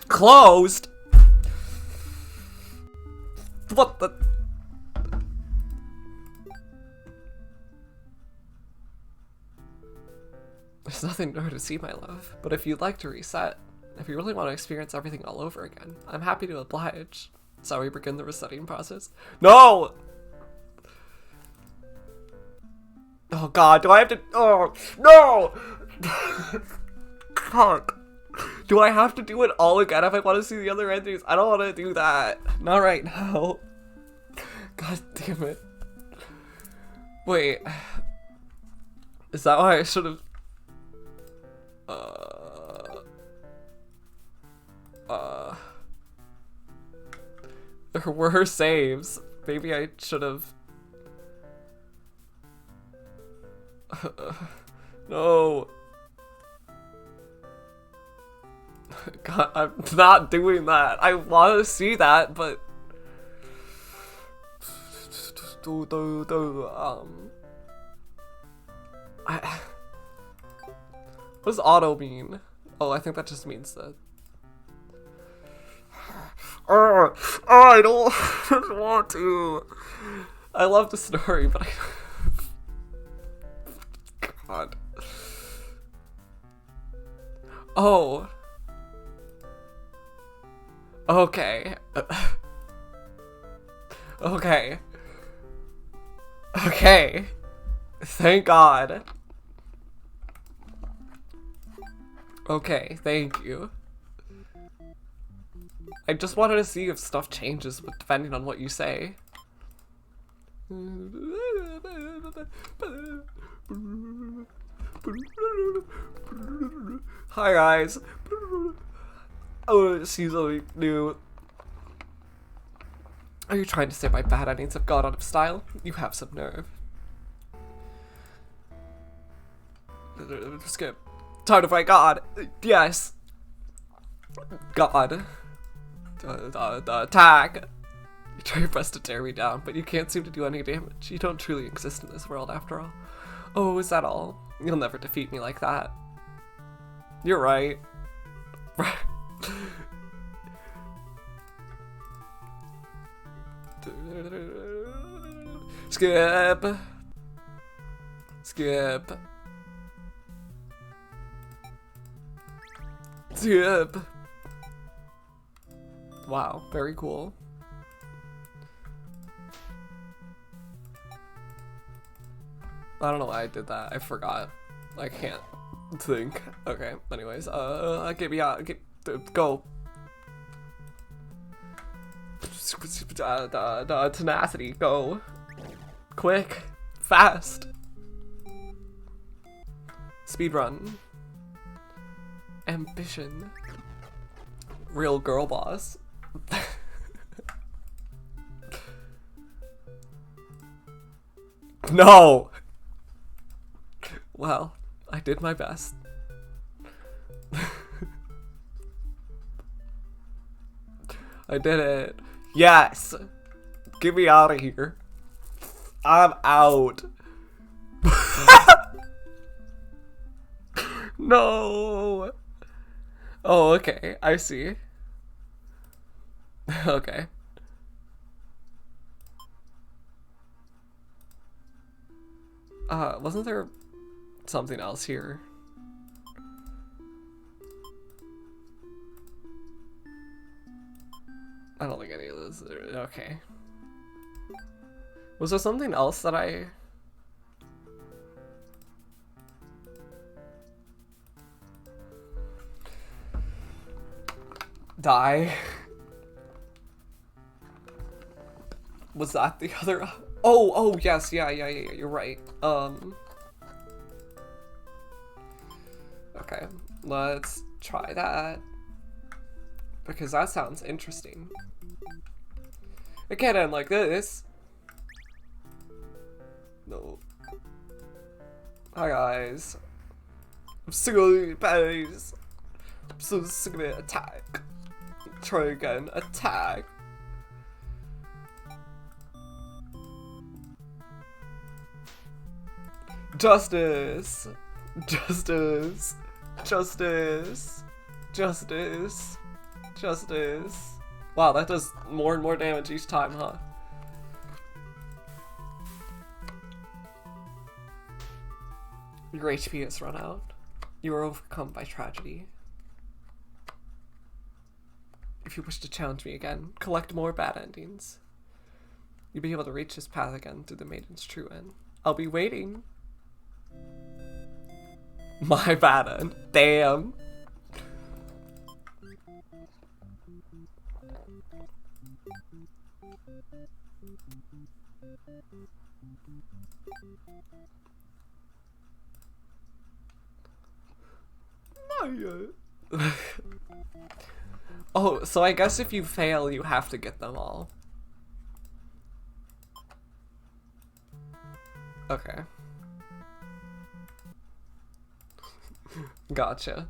Closed? What the... There's nothing nowhere to see, my love. But if you'd like to reset, if you really want to experience everything all over again, I'm happy to oblige. Shall we begin the resetting process? No! Oh god, do I have to... Oh, no! Fuck. Do I have to do it all again if I want to see the other endings? I don't want to do that. Not right now. God damn it. Wait. Is that why I should have... There were saves. Maybe I should have... No. God, I'm not doing that. I want to see that, but... What does auto mean? Oh, I think that just means that... I don't want to. I love the story, but I... God. Oh. Okay. Okay. Okay. Thank God. Okay, thank you. I just wanted to see if stuff changes depending on what you say. Hi guys. Oh, she's only new. Are you trying to say my bad endings have gone out of style? You have some nerve. Skip. Time to fight God. Yes. God. Attack. You try your best to tear me down, but you can't seem to do any damage. You don't truly exist in this world after all. Oh, is that all? You'll never defeat me like that. You're right. Skip. Skip. Skip. Wow, very cool. I don't know why I did that. I forgot. I can't think. Okay, anyways, get me out. Go. Tenacity, go. Quick. Fast. Speedrun. Ambition. Real girl boss. No! Well, I did my best. I did it. Yes! Get me out of here. I'm out. No! Oh, okay. I see. Okay. Wasn't there something else here? I don't think any of those are okay. Was there something else that I... Die? Was that the other... Oh, yes, yeah, you're right. Okay, let's try that. Because that sounds interesting. It can't end like this. No. Hi guys. I'm sick of the pace. I'm so sick of it. Attack. Try again. Attack. Justice. Justice. Justice. Justice. Justice. Wow, that does more and more damage each time, huh? Your HP has run out. You are overcome by tragedy. If you wish to challenge me again, collect more bad endings. You'll be able to reach this path again through the Maiden's true end. I'll be waiting. My bad end. Damn. Oh, so I guess if you fail, you have to get them all. Okay. Gotcha.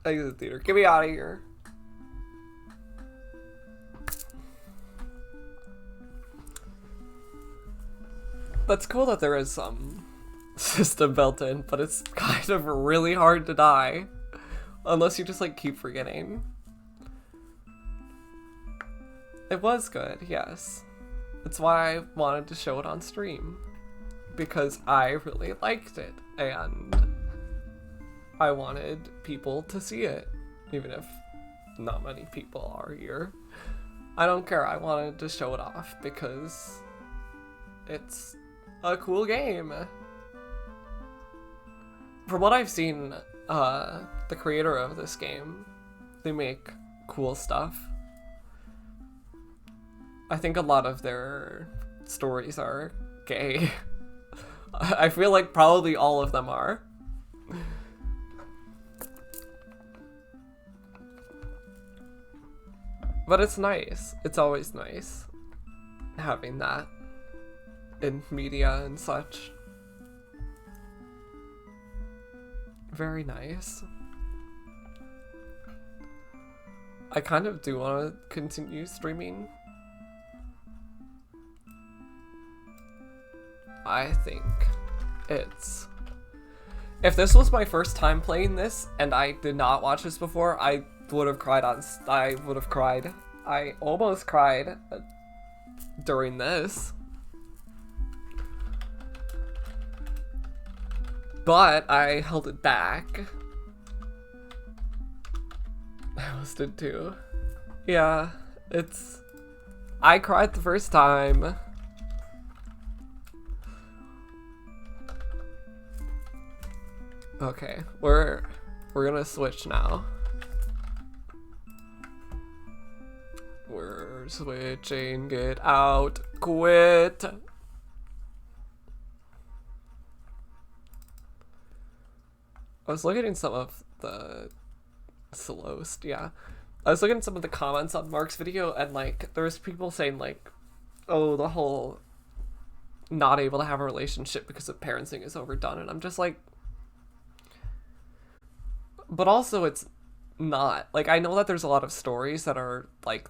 Exit theater. Get me out of here. That's cool that there is some system built in, but it's kind of really hard to die. Unless you just like keep forgetting. It was good, yes. That's why I wanted to show it on stream. Because I really liked it, and I wanted people to see it. Even if not many people are here. I don't care, I wanted to show it off because it's a cool game. From what I've seen, the creator of this game. They make cool stuff. I think a lot of their stories are gay. I feel like probably all of them are. But it's nice. It's always nice having that in media and such. Very nice. I kind of do want to continue streaming. I think it's... If this was my first time playing this and I did not watch this before, I would have cried on... I would have cried. I almost cried during this. But I held it back. I almost did too. Yeah, it's... I cried the first time. Okay, we're gonna switch now. We're switching, get out, quit. I was looking at some of the slowest, yeah. I was looking at some of the comments on Mark's video, and like there was people saying like, oh, the whole not able to have a relationship because of parenting is overdone, and I'm just like, but also it's not. Like, I know that there's a lot of stories that are like